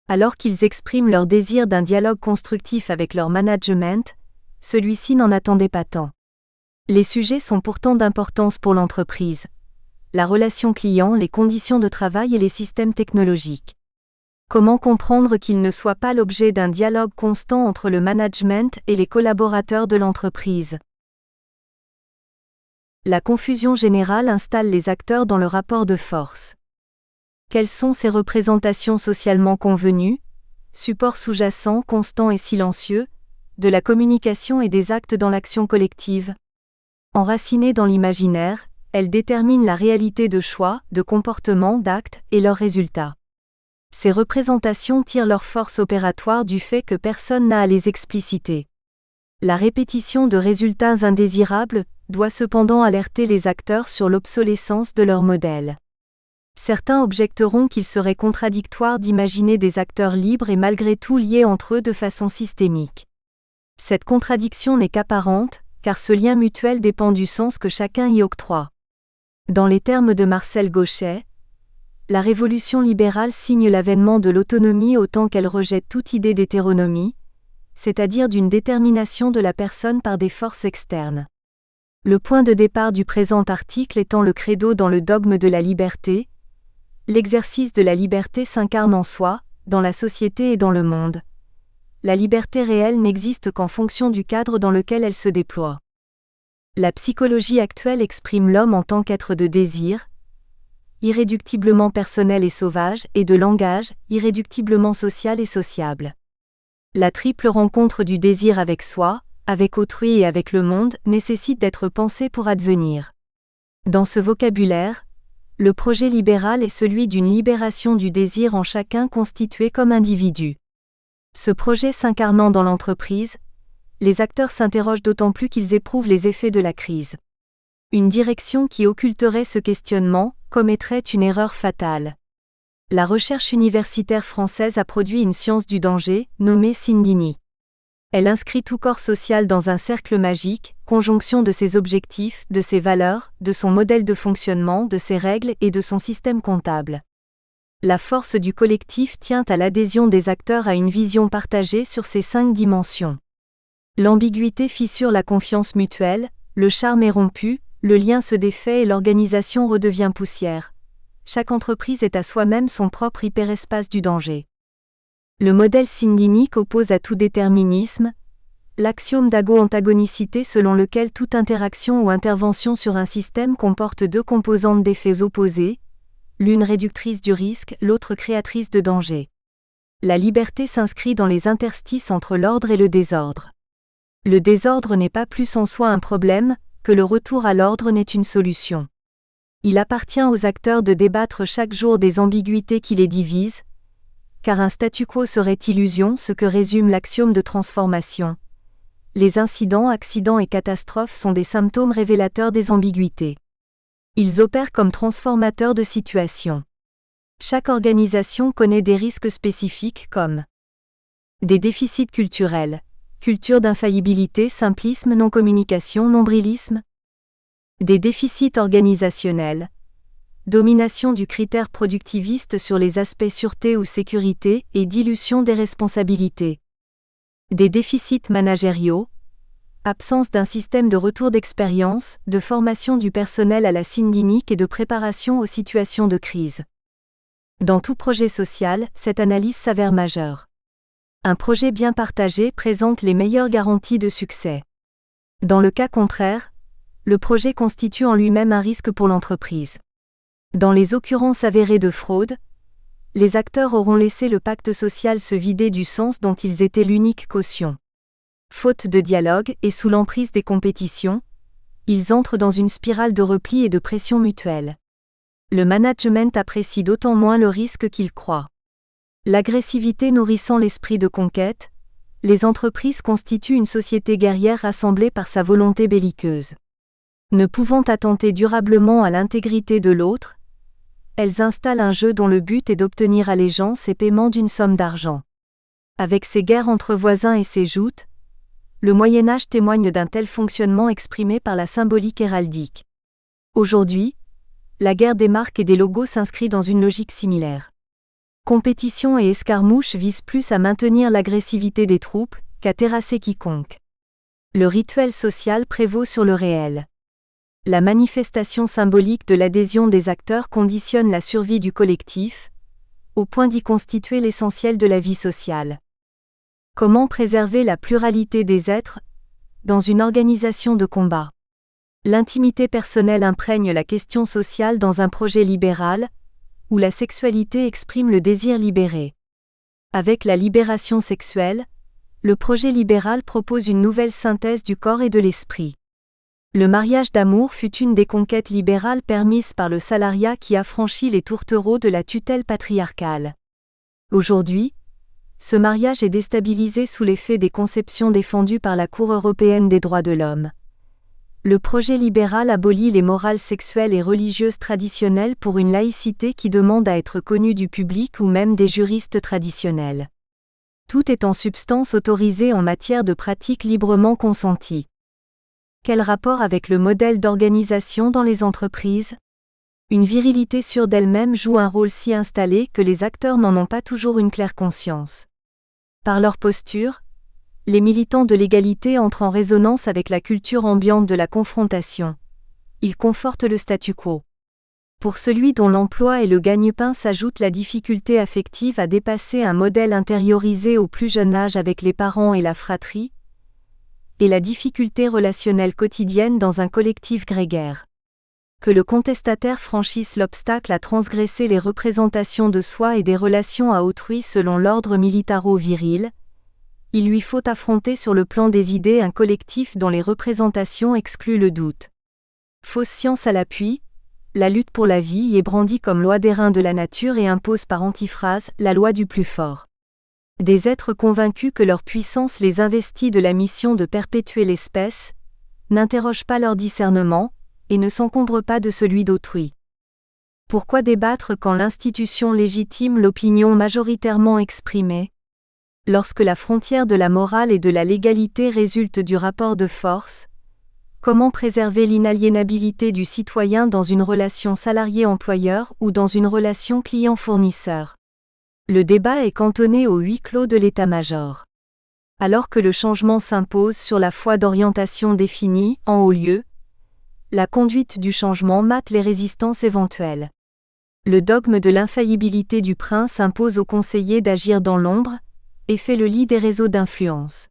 Alors qu'ils expriment leur désir d'un dialogue constructif avec leur management, celui-ci n'en attendait pas tant. Les sujets sont pourtant d'importance pour l'entreprise. La relation client, les conditions de travail et les systèmes technologiques. Comment comprendre qu'ils ne soient pas l'objet d'un dialogue constant entre le management et les collaborateurs de l'entreprise? La confusion générale installe les acteurs dans le rapport de force. Quelles sont ces représentations socialement convenues, support sous-jacent, constant et silencieux, de la communication et des actes dans l'action collective? Enracinées dans l'imaginaire, elles déterminent la réalité de choix, de comportements, d'actes et leurs résultats. Ces représentations tirent leur force opératoire du fait que personne n'a à les expliciter. La répétition de résultats indésirables doit cependant alerter les acteurs sur l'obsolescence de leur modèle. Certains objecteront qu'il serait contradictoire d'imaginer des acteurs libres et malgré tout liés entre eux de façon systémique. Cette contradiction n'est qu'apparente, car ce lien mutuel dépend du sens que chacun y octroie. Dans les termes de Marcel Gauchet, la révolution libérale signe l'avènement de l'autonomie autant qu'elle rejette toute idée d'hétéronomie, c'est-à-dire d'une détermination de la personne par des forces externes. Le point de départ du présent article étant le credo dans le dogme de la liberté, l'exercice de la liberté s'incarne en soi, dans la société et dans le monde. La liberté réelle n'existe qu'en fonction du cadre dans lequel elle se déploie. La psychologie actuelle exprime l'homme en tant qu'être de désir, irréductiblement personnel et sauvage, et de langage, irréductiblement social et sociable. La triple rencontre du désir avec soi, avec autrui et avec le monde nécessite d'être pensée pour advenir. Dans ce vocabulaire, le projet libéral est celui d'une libération du désir en chacun constitué comme individu. Ce projet s'incarnant dans l'entreprise, les acteurs s'interrogent d'autant plus qu'ils éprouvent les effets de la crise. Une direction qui occulterait ce questionnement commettrait une erreur fatale. La recherche universitaire française a produit une science du danger, nommée Cindini. Elle inscrit tout corps social dans un cercle magique, conjonction de ses objectifs, de ses valeurs, de son modèle de fonctionnement, de ses règles et de son système comptable. La force du collectif tient à l'adhésion des acteurs à une vision partagée sur ces 5 dimensions. L'ambiguïté fissure la confiance mutuelle, le charme est rompu, le lien se défait et l'organisation redevient poussière. chaque entreprise est à soi-même son propre hyperespace du danger. Le modèle syndynique oppose à tout déterminisme l'axiome d'ago-antagonicité selon lequel toute interaction ou intervention sur un système comporte deux composantes d'effets opposés, l'une réductrice du risque, l'autre créatrice de danger. La liberté s'inscrit dans les interstices entre l'ordre et le désordre. Le désordre n'est pas plus en soi un problème que le retour à l'ordre n'est une solution. Il appartient aux acteurs de débattre chaque jour des ambiguïtés qui les divisent, car un statu quo serait illusion, ce que résume l'axiome de transformation. Les incidents, accidents et catastrophes sont des symptômes révélateurs des ambiguïtés. Ils opèrent comme transformateurs de situations. Chaque organisation connaît des risques spécifiques comme des déficits culturels, culture d'infaillibilité, simplisme, non-communication, nombrilisme, des déficits organisationnels, domination du critère productiviste sur les aspects sûreté ou sécurité et dilution des responsabilités, des déficits managériaux, absence d'un système de retour d'expérience, de formation du personnel à la syndynique et de préparation aux situations de crise. Dans tout projet social, cette analyse s'avère majeure. Un projet bien partagé présente les meilleures garanties de succès. Dans le cas contraire, le projet constitue en lui-même un risque pour l'entreprise. Dans les occurrences avérées de fraude, les acteurs auront laissé le pacte social se vider du sens dont ils étaient l'unique caution. Faute de dialogue et sous l'emprise des compétitions, ils entrent dans une spirale de repli et de pression mutuelle. Le management apprécie d'autant moins le risque qu'il croit. L'agressivité nourrissant l'esprit de conquête, les entreprises constituent une société guerrière rassemblée par sa volonté belliqueuse. Ne pouvant attenter durablement à l'intégrité de l'autre, elles installent un jeu dont le but est d'obtenir allégeance et paiement d'une somme d'argent. Avec ses guerres entre voisins et ses joutes, le Moyen-Âge témoigne d'un tel fonctionnement exprimé par la symbolique héraldique. Aujourd'hui, la guerre des marques et des logos s'inscrit dans une logique similaire. Compétition et escarmouche visent plus à maintenir l'agressivité des troupes qu'à terrasser quiconque. Le rituel social prévaut sur le réel. La manifestation symbolique de l'adhésion des acteurs conditionne la survie du collectif, au point d'y constituer l'essentiel de la vie sociale. Comment préserver la pluralité des êtres dans une organisation de combat? L'intimité personnelle imprègne la question sociale dans un projet libéral, où la sexualité exprime le désir libéré. Avec la libération sexuelle, le projet libéral propose une nouvelle synthèse du corps et de l'esprit. Le mariage d'amour fut une des conquêtes libérales permises par le salariat qui affranchit les tourtereaux de la tutelle patriarcale. Aujourd'hui, ce mariage est déstabilisé sous l'effet des conceptions défendues par la Cour européenne des droits de l'homme. Le projet libéral abolit les morales sexuelles et religieuses traditionnelles pour une laïcité qui demande à être connue du public ou même des juristes traditionnels. Tout est en substance autorisé en matière de pratiques librement consenties. Quel rapport avec le modèle d'organisation dans les entreprises? Une virilité sûre d'elle-même joue un rôle si installé que les acteurs n'en ont pas toujours une claire conscience. Par leur posture, les militants de l'égalité entrent en résonance avec la culture ambiante de la confrontation. Ils confortent le statu quo. Pour celui dont l'emploi et le gagne-pain s'ajoute la difficulté affective à dépasser un modèle intériorisé au plus jeune âge avec les parents et la fratrie, et la difficulté relationnelle quotidienne dans un collectif grégaire. Que le contestataire franchisse l'obstacle à transgresser les représentations de soi et des relations à autrui selon l'ordre militaro-viril, il lui faut affronter sur le plan des idées un collectif dont les représentations excluent le doute. Fausse science à l'appui, la lutte pour la vie est brandie comme loi d'airain de la nature et impose par antiphrase la loi du plus fort. Des êtres convaincus que leur puissance les investit de la mission de perpétuer l'espèce, n'interrogent pas leur discernement, et ne s'encombrent pas de celui d'autrui. Pourquoi débattre quand l'institution légitime l'opinion majoritairement exprimée? Lorsque la frontière de la morale et de la légalité résulte du rapport de force, comment préserver l'inaliénabilité du citoyen dans une relation salarié-employeur ou dans une relation client-fournisseur? Le débat est cantonné au huis clos de l'état-major. Alors que le changement s'impose sur la foi d'orientation définie, en haut lieu, la conduite du changement mate les résistances éventuelles. Le dogme de l'infaillibilité du prince impose aux conseillers d'agir dans l'ombre, et fait le lit des réseaux d'influence.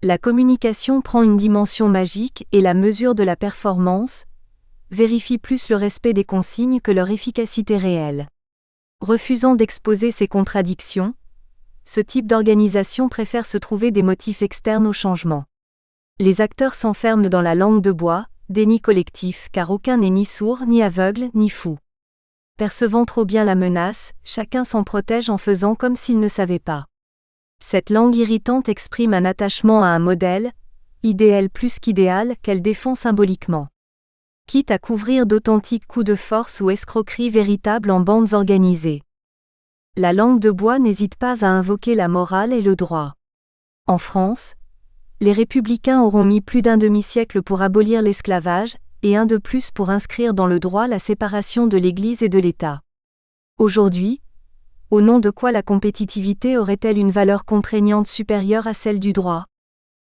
La communication prend une dimension magique et la mesure de la performance vérifie plus le respect des consignes que leur efficacité réelle. Refusant d'exposer ces contradictions, ce type d'organisation préfère se trouver des motifs externes au changement. Les acteurs s'enferment dans la langue de bois, déni collectif, car aucun n'est ni sourd, ni aveugle, ni fou. Percevant trop bien la menace, chacun s'en protège en faisant comme s'il ne savait pas. Cette langue irritante exprime un attachement à un modèle, idéal plus qu'idéal, qu'elle défend symboliquement. Quitte à couvrir d'authentiques coups de force ou escroqueries véritables en bandes organisées. La langue de bois n'hésite pas à invoquer la morale et le droit. En France, les républicains auront mis plus d'un demi-siècle pour abolir l'esclavage, et un de plus pour inscrire dans le droit la séparation de l'Église et de l'État. Aujourd'hui, au nom de quoi la compétitivité aurait-elle une valeur contraignante supérieure à celle du droit ?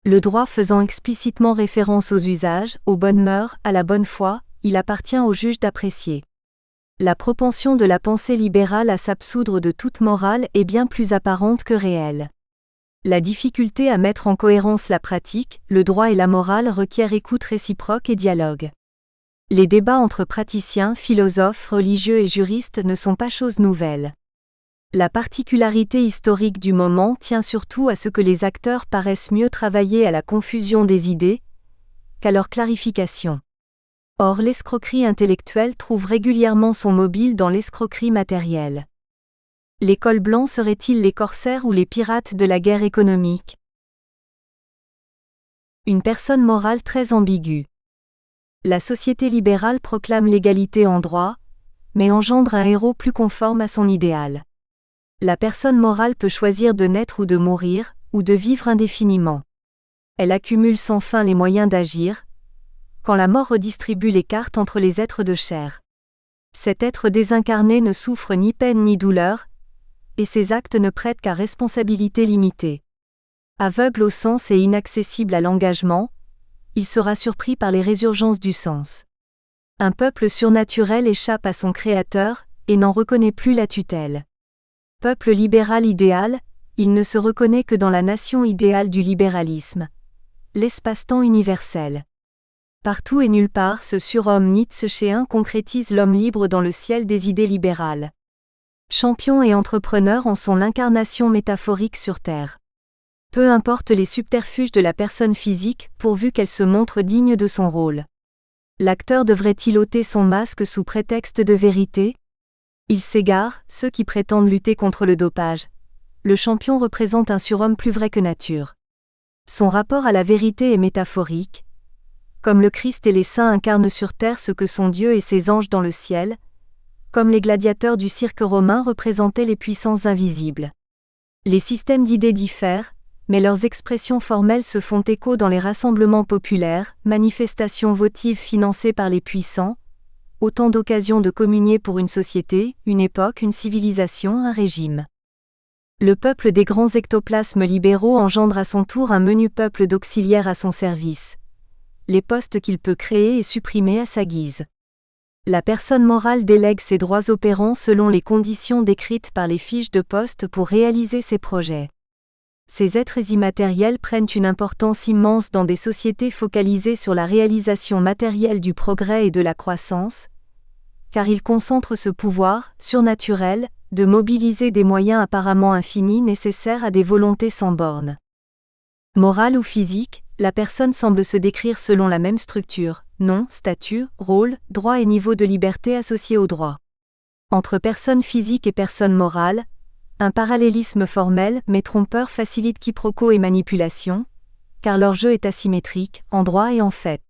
Le droit faisant explicitement référence aux usages, aux bonnes mœurs, à la bonne foi, il appartient au juge d'apprécier. La propension de la pensée libérale à s'absoudre de toute morale est bien plus apparente que réelle. La difficulté à mettre en cohérence la pratique, le droit et la morale requiert écoute réciproque et dialogue. Les débats entre praticiens, philosophes, religieux et juristes ne sont pas chose nouvelle. La particularité historique du moment tient surtout à ce que les acteurs paraissent mieux travailler à la confusion des idées qu'à leur clarification. Or l'escroquerie intellectuelle trouve régulièrement son mobile dans l'escroquerie matérielle. Les cols blancs seraient-ils les corsaires ou les pirates de la guerre économique ? Une personne morale très ambiguë. La société libérale proclame l'égalité en droit, mais engendre un héros plus conforme à son idéal. La personne morale peut choisir de naître ou de mourir, ou de vivre indéfiniment. Elle accumule sans fin les moyens d'agir, quand la mort redistribue les cartes entre les êtres de chair. Cet être désincarné ne souffre ni peine ni douleur, et ses actes ne prêtent qu'à responsabilité limitée. Aveugle au sens et inaccessible à l'engagement, il sera surpris par les résurgences du sens. Un peuple surnaturel échappe à son créateur, et n'en reconnaît plus la tutelle. Peuple libéral idéal, il ne se reconnaît que dans la nation idéale du libéralisme, l'espace-temps universel. Partout et nulle part, ce surhomme nietzschéen concrétise l'homme libre dans le ciel des idées libérales. Champion et entrepreneur en sont l'incarnation métaphorique sur Terre. Peu importe les subterfuges de la personne physique, pourvu qu'elle se montre digne de son rôle. L'acteur devrait-il ôter son masque sous prétexte de vérité ? Il s'égare, ceux qui prétendent lutter contre le dopage. Le champion représente un surhomme plus vrai que nature. Son rapport à la vérité est métaphorique. Comme le Christ et les saints incarnent sur terre ce que sont Dieu et ses anges dans le ciel, comme les gladiateurs du cirque romain représentaient les puissances invisibles. Les systèmes d'idées diffèrent, mais leurs expressions formelles se font écho dans les rassemblements populaires, manifestations votives financées par les puissants, autant d'occasions de communier pour une société, une époque, une civilisation, un régime. Le peuple des grands ectoplasmes libéraux engendre à son tour un menu peuple d'auxiliaires à son service. Les postes qu'il peut créer et supprimer à sa guise. La personne morale délègue ses droits opérants selon les conditions décrites par les fiches de poste pour réaliser ses projets. Ces êtres immatériels prennent une importance immense dans des sociétés focalisées sur la réalisation matérielle du progrès et de la croissance, car ils concentrent ce pouvoir, surnaturel, de mobiliser des moyens apparemment infinis nécessaires à des volontés sans bornes. Morale ou physique, la personne semble se décrire selon la même structure, nom, statut, rôle, droit et niveau de liberté associés au droit. Entre personne physique et personne morale, un parallélisme formel mais trompeur facilite quiproquos et manipulation, car leur jeu est asymétrique, en droit et en fait.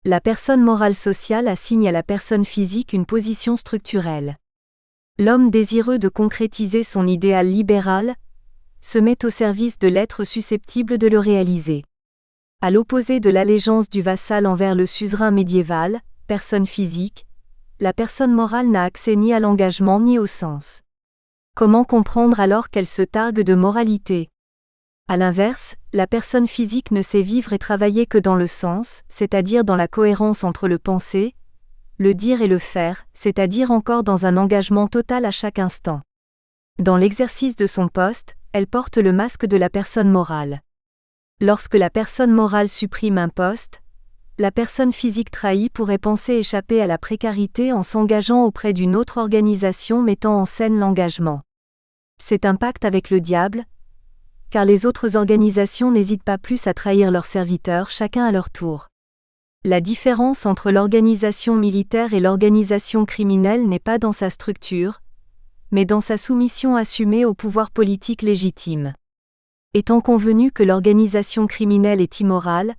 La personne morale sociale assigne à la personne physique une position structurelle. L'homme désireux de concrétiser son idéal libéral se met au service de l'être susceptible de le réaliser. À l'opposé de l'allégeance du vassal envers le suzerain médiéval, personne physique, la personne morale n'a accès ni à l'engagement ni au sens. Comment comprendre alors qu'elle se targue de moralité ? À l'inverse, la personne physique ne sait vivre et travailler que dans le sens, c'est-à-dire dans la cohérence entre le penser, le dire et le faire, c'est-à-dire encore dans un engagement total à chaque instant. Dans l'exercice de son poste, elle porte le masque de la personne morale. Lorsque la personne morale supprime un poste, la personne physique trahie pourrait penser échapper à la précarité en s'engageant auprès d'une autre organisation mettant en scène l'engagement. C'est un pacte avec le diable, car les autres organisations n'hésitent pas plus à trahir leurs serviteurs chacun à leur tour. La différence entre l'organisation militaire et l'organisation criminelle n'est pas dans sa structure, mais dans sa soumission assumée au pouvoir politique légitime. Étant convenu que l'organisation criminelle est immorale,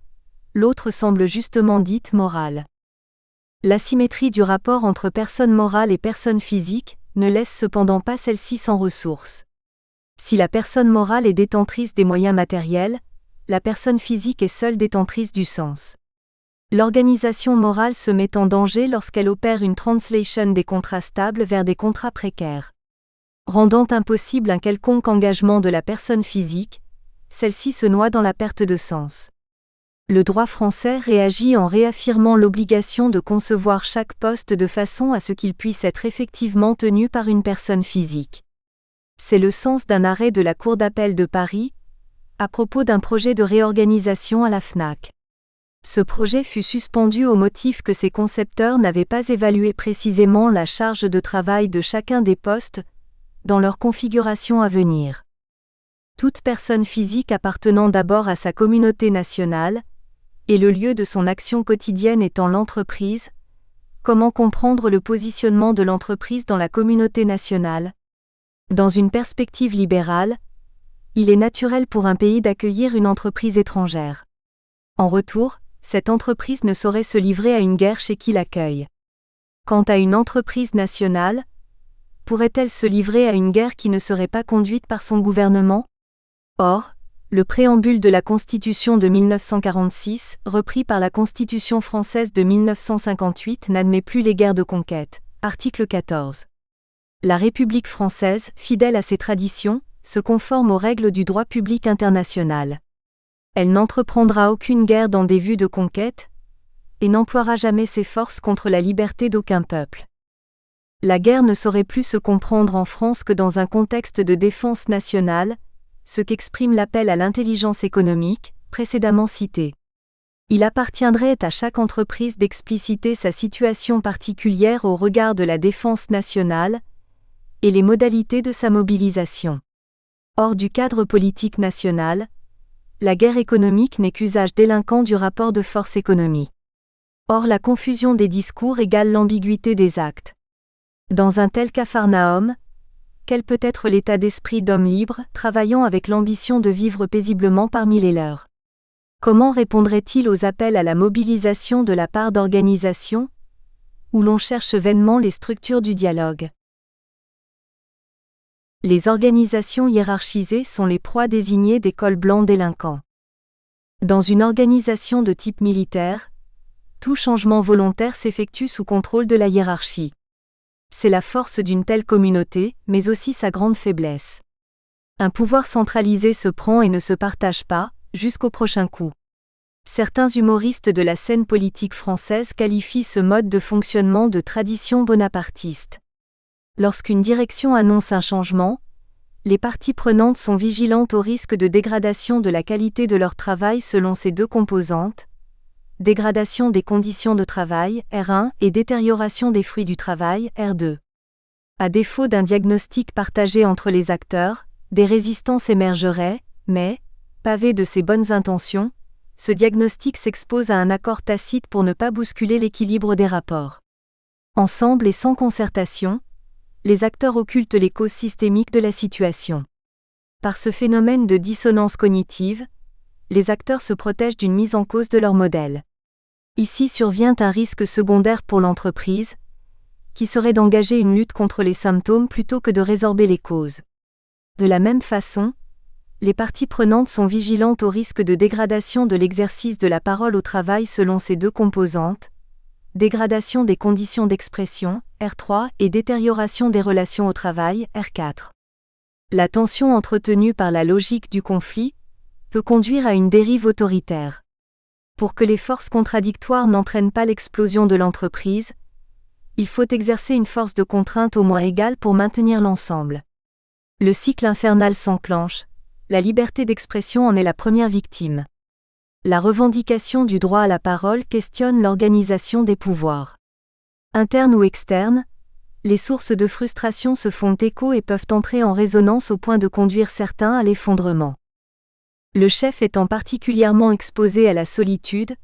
l'autre semble justement dite morale. L'asymétrie du rapport entre personne morale et personne physique ne laisse cependant pas celle-ci sans ressources. Si la personne morale est détentrice des moyens matériels, la personne physique est seule détentrice du sens. L'organisation morale se met en danger lorsqu'elle opère une translation des contrats stables vers des contrats précaires. Rendant impossible un quelconque engagement de la personne physique, celle-ci se noie dans la perte de sens. Le droit français réagit en réaffirmant l'obligation de concevoir chaque poste de façon à ce qu'il puisse être effectivement tenu par une personne physique. C'est le sens d'un arrêt de la Cour d'appel de Paris, à propos d'un projet de réorganisation à la FNAC. Ce projet fut suspendu au motif que ses concepteurs n'avaient pas évalué précisément la charge de travail de chacun des postes, dans leur configuration à venir. Toute personne physique appartenant d'abord à sa communauté nationale, et le lieu de son action quotidienne étant l'entreprise, comment comprendre le positionnement de l'entreprise dans la communauté nationale ? Dans une perspective libérale, il est naturel pour un pays d'accueillir une entreprise étrangère. En retour, cette entreprise ne saurait se livrer à une guerre chez qui l'accueille. Quant à une entreprise nationale, pourrait-elle se livrer à une guerre qui ne serait pas conduite par son gouvernement ? Or, le préambule de la Constitution de 1946, repris par la Constitution française de 1958, n'admet plus les guerres de conquête. Article 14. La République française, fidèle à ses traditions, se conforme aux règles du droit public international. Elle n'entreprendra aucune guerre dans des vues de conquête, et n'emploiera jamais ses forces contre la liberté d'aucun peuple. La guerre ne saurait plus se comprendre en France que dans un contexte de défense nationale, ce qu'exprime l'appel à l'intelligence économique, précédemment cité. Il appartiendrait à chaque entreprise d'expliciter sa situation particulière au regard de la défense nationale et les modalités de sa mobilisation. Hors du cadre politique national, la guerre économique n'est qu'usage délinquant du rapport de force économique. Or la confusion des discours égale l'ambiguïté des actes. Dans un tel capharnaüm, quel peut être l'état d'esprit d'hommes libres, travaillant avec l'ambition de vivre paisiblement parmi les leurs ? Comment répondrait-il aux appels à la mobilisation de la part d'organisations, où l'on cherche vainement les structures du dialogue ? Les organisations hiérarchisées sont les proies désignées des cols blancs délinquants. Dans une organisation de type militaire, tout changement volontaire s'effectue sous contrôle de la hiérarchie. C'est la force d'une telle communauté, mais aussi sa grande faiblesse. Un pouvoir centralisé se prend et ne se partage pas, jusqu'au prochain coup. Certains humoristes de la scène politique française qualifient ce mode de fonctionnement de tradition bonapartiste. Lorsqu'une direction annonce un changement, les parties prenantes sont vigilantes au risque de dégradation de la qualité de leur travail selon ces deux composantes, dégradation des conditions de travail, R1, et détérioration des fruits du travail, R2. À défaut d'un diagnostic partagé entre les acteurs, des résistances émergeraient, mais, pavé de ces bonnes intentions, ce diagnostic s'expose à un accord tacite pour ne pas bousculer l'équilibre des rapports. Ensemble et sans concertation, les acteurs occultent les causes systémiques de la situation. Par ce phénomène de dissonance cognitive, les acteurs se protègent d'une mise en cause de leur modèle. Ici survient un risque secondaire pour l'entreprise, qui serait d'engager une lutte contre les symptômes plutôt que de résorber les causes. De la même façon, les parties prenantes sont vigilantes au risque de dégradation de l'exercice de la parole au travail selon ces deux composantes, dégradation des conditions d'expression, R3, et détérioration des relations au travail, R4. La tension entretenue par la logique du conflit peut conduire à une dérive autoritaire. Pour que les forces contradictoires n'entraînent pas l'explosion de l'entreprise, il faut exercer une force de contrainte au moins égale pour maintenir l'ensemble. Le cycle infernal s'enclenche, la liberté d'expression en est la première victime. La revendication du droit à la parole questionne l'organisation des pouvoirs. Internes ou externes, les sources de frustration se font écho et peuvent entrer en résonance au point de conduire certains à l'effondrement. Le chef étant particulièrement exposé à la solitude,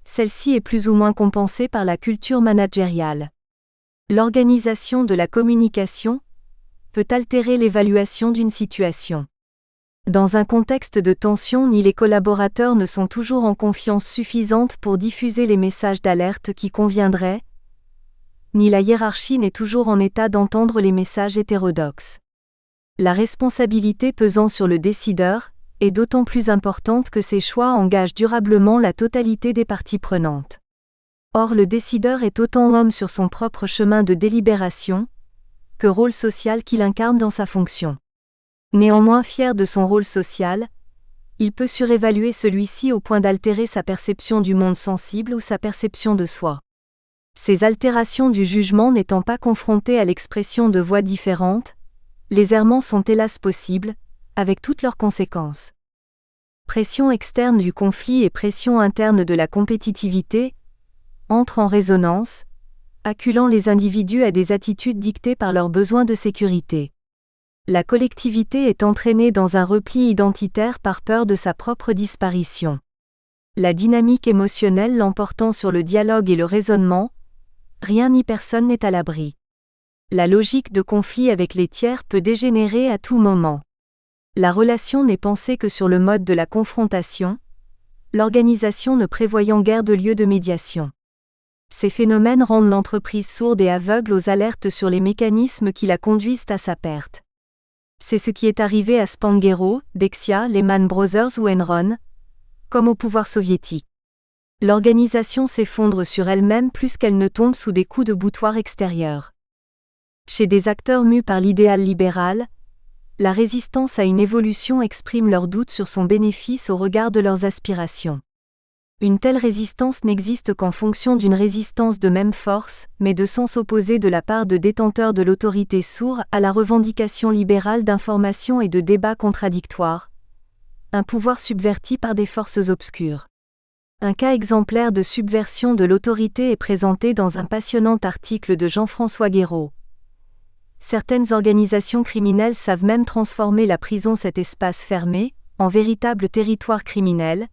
celle-ci est plus ou moins compensée par la culture managériale. L'organisation de la communication peut altérer l'évaluation d'une situation. Dans un contexte de tension, ni les collaborateurs ne sont toujours en confiance suffisante pour diffuser les messages d'alerte qui conviendraient, ni la hiérarchie n'est toujours en état d'entendre les messages hétérodoxes. La responsabilité pesant sur le décideur est d'autant plus importante que ses choix engagent durablement la totalité des parties prenantes. Or le décideur est autant homme sur son propre chemin de délibération que rôle social qu'il incarne dans sa fonction. Néanmoins fier de son rôle social, il peut surévaluer celui-ci au point d'altérer sa perception du monde sensible ou sa perception de soi. Ces altérations du jugement n'étant pas confrontées à l'expression de voix différentes, les errements sont hélas possibles, avec toutes leurs conséquences. Pression externe du conflit et pression interne de la compétitivité entrent en résonance, acculant les individus à des attitudes dictées par leurs besoins de sécurité. La collectivité est entraînée dans un repli identitaire par peur de sa propre disparition. La dynamique émotionnelle l'emportant sur le dialogue et le raisonnement, rien ni personne n'est à l'abri. La logique de conflit avec les tiers peut dégénérer à tout moment. La relation n'est pensée que sur le mode de la confrontation, l'organisation ne prévoyant guère de lieu de médiation. Ces phénomènes rendent l'entreprise sourde et aveugle aux alertes sur les mécanismes qui la conduisent à sa perte. C'est ce qui est arrivé à Spanghero, Dexia, Lehman Brothers ou Enron, comme au pouvoir soviétique. L'organisation s'effondre sur elle-même plus qu'elle ne tombe sous des coups de boutoir extérieurs. Chez des acteurs mus par l'idéal libéral, la résistance à une évolution exprime leurs doutes sur son bénéfice au regard de leurs aspirations. Une telle résistance n'existe qu'en fonction d'une résistance de même force, mais de sens opposé de la part de détenteurs de l'autorité sourds à la revendication libérale d'information et de débats contradictoires. Un pouvoir subverti par des forces obscures. Un cas exemplaire de subversion de l'autorité est présenté dans un passionnant article de Jean-François Guéraud. Certaines organisations criminelles savent même transformer la prison, cet espace fermé, en véritable territoire criminel,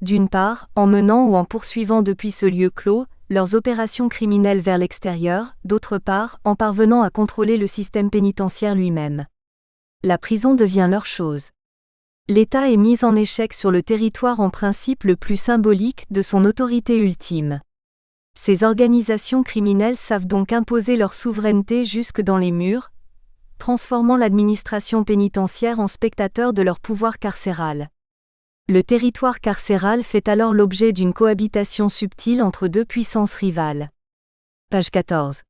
d'une part, en menant ou en poursuivant depuis ce lieu clos leurs opérations criminelles vers l'extérieur, d'autre part, en parvenant à contrôler le système pénitentiaire lui-même. La prison devient leur chose. L'État est mis en échec sur le territoire en principe le plus symbolique de son autorité ultime. Ces organisations criminelles savent donc imposer leur souveraineté jusque dans les murs, transformant l'administration pénitentiaire en spectateur de leur pouvoir carcéral. Le territoire carcéral fait alors l'objet d'une cohabitation subtile entre deux puissances rivales. Page 14.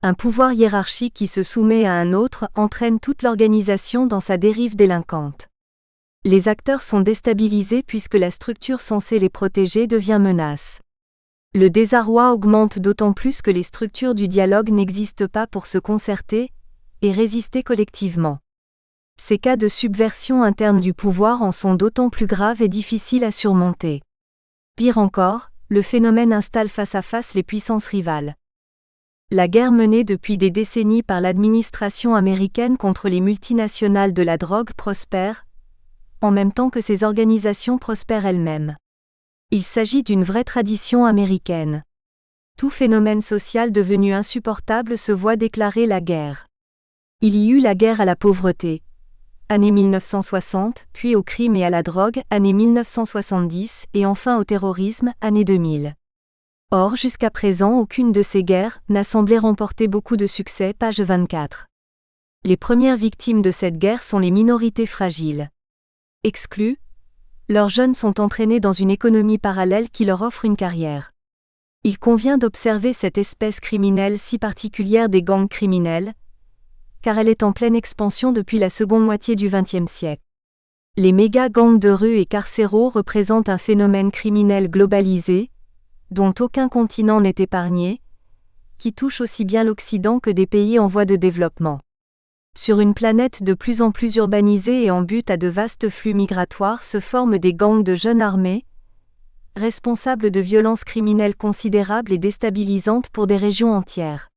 Un pouvoir hiérarchique qui se soumet à un autre entraîne toute l'organisation dans sa dérive délinquante. Les acteurs sont déstabilisés puisque la structure censée les protéger devient menace. Le désarroi augmente d'autant plus que les structures du dialogue n'existent pas pour se concerter et résister collectivement. Ces cas de subversion interne du pouvoir en sont d'autant plus graves et difficiles à surmonter. Pire encore, le phénomène installe face à face les puissances rivales. La guerre menée depuis des décennies par l'administration américaine contre les multinationales de la drogue prospère, en même temps que ces organisations prospèrent elles-mêmes. Il s'agit d'une vraie tradition américaine. Tout phénomène social devenu insupportable se voit déclarer la guerre. Il y eut la guerre à la pauvreté, année 1960, puis au crime et à la drogue, année 1970, et enfin au terrorisme, année 2000. Or, jusqu'à présent, aucune de ces guerres n'a semblé remporter beaucoup de succès, page 24. Les premières victimes de cette guerre sont les minorités fragiles. Exclues, leurs jeunes sont entraînés dans une économie parallèle qui leur offre une carrière. Il convient d'observer cette espèce criminelle si particulière des gangs criminels, car elle est en pleine expansion depuis la seconde moitié du XXe siècle. Les méga-gangs de rue et carcéraux représentent un phénomène criminel globalisé, dont aucun continent n'est épargné, qui touche aussi bien l'Occident que des pays en voie de développement. Sur une planète de plus en plus urbanisée et en butte à de vastes flux migratoires se forment des gangs de jeunes armés, responsables de violences criminelles considérables et déstabilisantes pour des régions entières.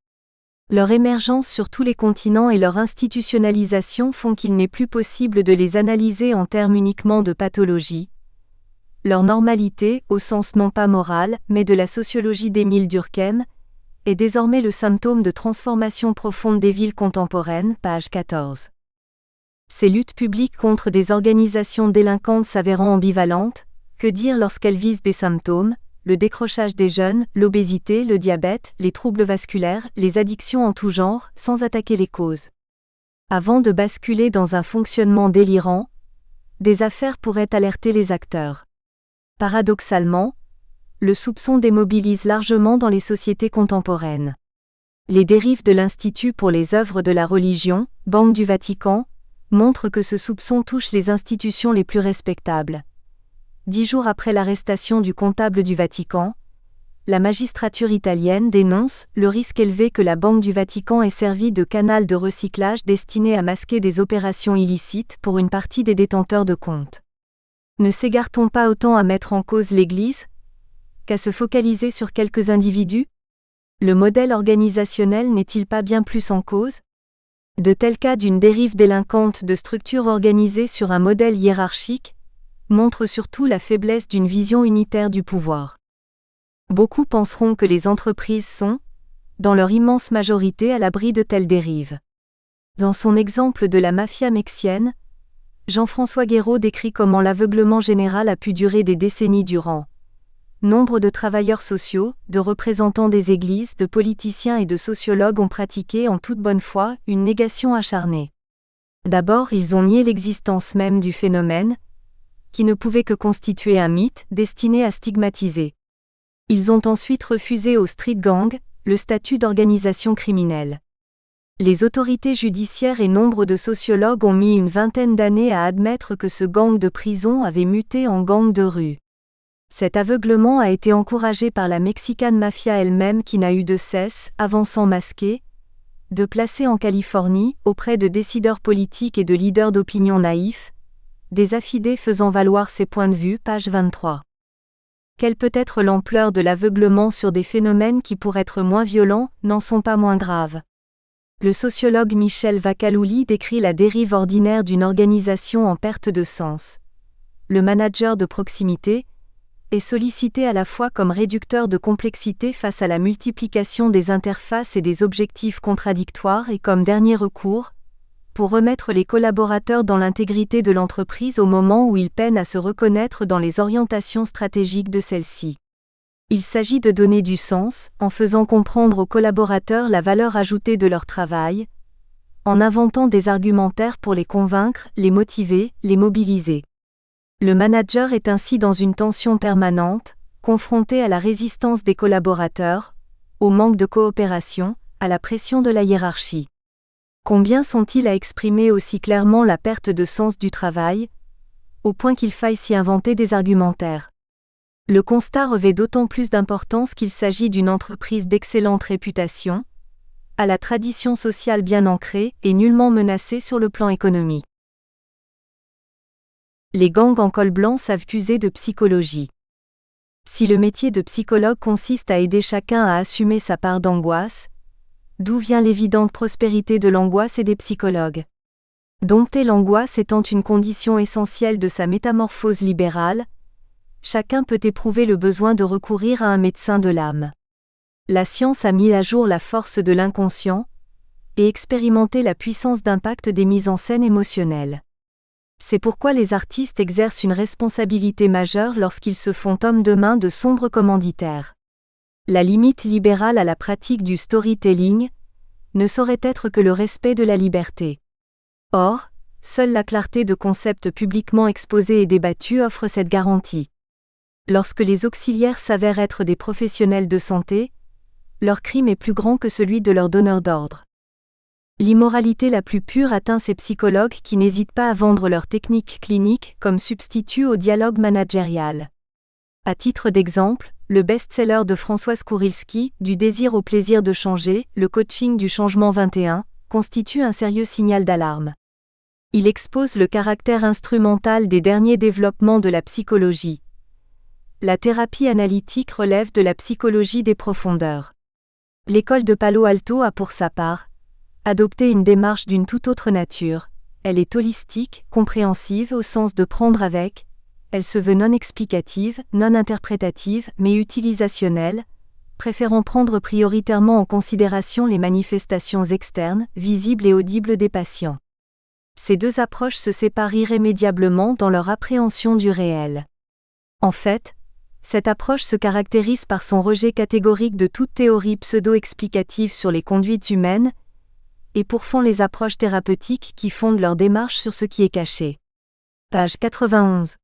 Leur émergence sur tous les continents et leur institutionnalisation font qu'il n'est plus possible de les analyser en termes uniquement de pathologie. Leur normalité, au sens non pas moral, mais de la sociologie d'Émile Durkheim, est désormais le symptôme de transformation profonde des villes contemporaines, page 14. Ces luttes publiques contre des organisations délinquantes s'avérant ambivalentes, que dire lorsqu'elles visent des symptômes, le décrochage des jeunes, l'obésité, le diabète, les troubles vasculaires, les addictions en tout genre, sans attaquer les causes. Avant de basculer dans un fonctionnement délirant, des affaires pourraient alerter les acteurs. Paradoxalement, le soupçon démobilise largement dans les sociétés contemporaines. Les dérives de l'Institut pour les œuvres de la religion, Banque du Vatican, montrent que ce soupçon touche les institutions les plus respectables. 10 jours après l'arrestation du comptable du Vatican, la magistrature italienne dénonce le risque élevé que la Banque du Vatican ait servi de canal de recyclage destiné à masquer des opérations illicites pour une partie des détenteurs de comptes. Ne s'égare-t-on pas autant à mettre en cause l'Église qu'à se focaliser sur quelques individus? Le modèle organisationnel n'est-il pas bien plus en cause? De tels cas d'une dérive délinquante de structures organisées sur un modèle hiérarchique montrent surtout la faiblesse d'une vision unitaire du pouvoir. Beaucoup penseront que les entreprises sont, dans leur immense majorité, à l'abri de telles dérives. Dans son exemple de la mafia mexicaine, Jean-François Guéraud décrit comment l'aveuglement général a pu durer des décennies durant. Nombre de travailleurs sociaux, de représentants des églises, de politiciens et de sociologues ont pratiqué en toute bonne foi une négation acharnée. D'abord, ils ont nié l'existence même du phénomène, qui ne pouvait que constituer un mythe destiné à stigmatiser. Ils ont ensuite refusé aux street gangs le statut d'organisation criminelle. Les autorités judiciaires et nombre de sociologues ont mis une vingtaine d'années à admettre que ce gang de prison avait muté en gang de rue. Cet aveuglement a été encouragé par la Mexican Mafia elle-même qui n'a eu de cesse, avançant masqué, de placer en Californie, auprès de décideurs politiques et de leaders d'opinion naïfs, des affidés faisant valoir ses points de vue, page 23. Quelle peut être l'ampleur de l'aveuglement sur des phénomènes qui, pour être moins violents, n'en sont pas moins graves? Le sociologue Michel Vacalouli décrit la dérive ordinaire d'une organisation en perte de sens. Le manager de proximité est sollicité à la fois comme réducteur de complexité face à la multiplication des interfaces et des objectifs contradictoires et comme dernier recours, pour remettre les collaborateurs dans l'intégrité de l'entreprise au moment où ils peinent à se reconnaître dans les orientations stratégiques de celle-ci. Il s'agit de donner du sens, en faisant comprendre aux collaborateurs la valeur ajoutée de leur travail, en inventant des argumentaires pour les convaincre, les motiver, les mobiliser. Le manager est ainsi dans une tension permanente, confronté à la résistance des collaborateurs, au manque de coopération, à la pression de la hiérarchie. Combien sont-ils à exprimer aussi clairement la perte de sens du travail, au point qu'il faille s'y inventer des argumentaires? Le constat revêt d'autant plus d'importance qu'il s'agit d'une entreprise d'excellente réputation, à la tradition sociale bien ancrée et nullement menacée sur le plan économique. Les gangs en col blanc savent user de psychologie. Si le métier de psychologue consiste à aider chacun à assumer sa part d'angoisse, d'où vient l'évidente prospérité de l'angoisse et des psychologues? Dompter l'angoisse étant une condition essentielle de sa métamorphose libérale, chacun peut éprouver le besoin de recourir à un médecin de l'âme. La science a mis à jour la force de l'inconscient et expérimenté la puissance d'impact des mises en scène émotionnelles. C'est pourquoi les artistes exercent une responsabilité majeure lorsqu'ils se font hommes de main de sombres commanditaires. La limite libérale à la pratique du storytelling ne saurait être que le respect de la liberté. Or, seule la clarté de concepts publiquement exposés et débattus offre cette garantie. Lorsque les auxiliaires s'avèrent être des professionnels de santé, leur crime est plus grand que celui de leur donneur d'ordre. L'immoralité la plus pure atteint ces psychologues qui n'hésitent pas à vendre leurs techniques cliniques comme substitut au dialogue managérial. À titre d'exemple, le best-seller de Françoise Kourilski, Du désir au plaisir de changer, le coaching du changement 21, constitue un sérieux signal d'alarme. Il expose le caractère instrumental des derniers développements de la psychologie. La thérapie analytique relève de la psychologie des profondeurs. L'école de Palo Alto a pour sa part adopté une démarche d'une toute autre nature. Elle est holistique, compréhensive au sens de prendre avec. Elle se veut non explicative, non interprétative, mais utilisationnelle, préférant prendre prioritairement en considération les manifestations externes, visibles et audibles des patients. Ces deux approches se séparent irrémédiablement dans leur appréhension du réel. En fait, cette approche se caractérise par son rejet catégorique de toute théorie pseudo-explicative sur les conduites humaines, et pourfend les approches thérapeutiques qui fondent leur démarche sur ce qui est caché. Page 91.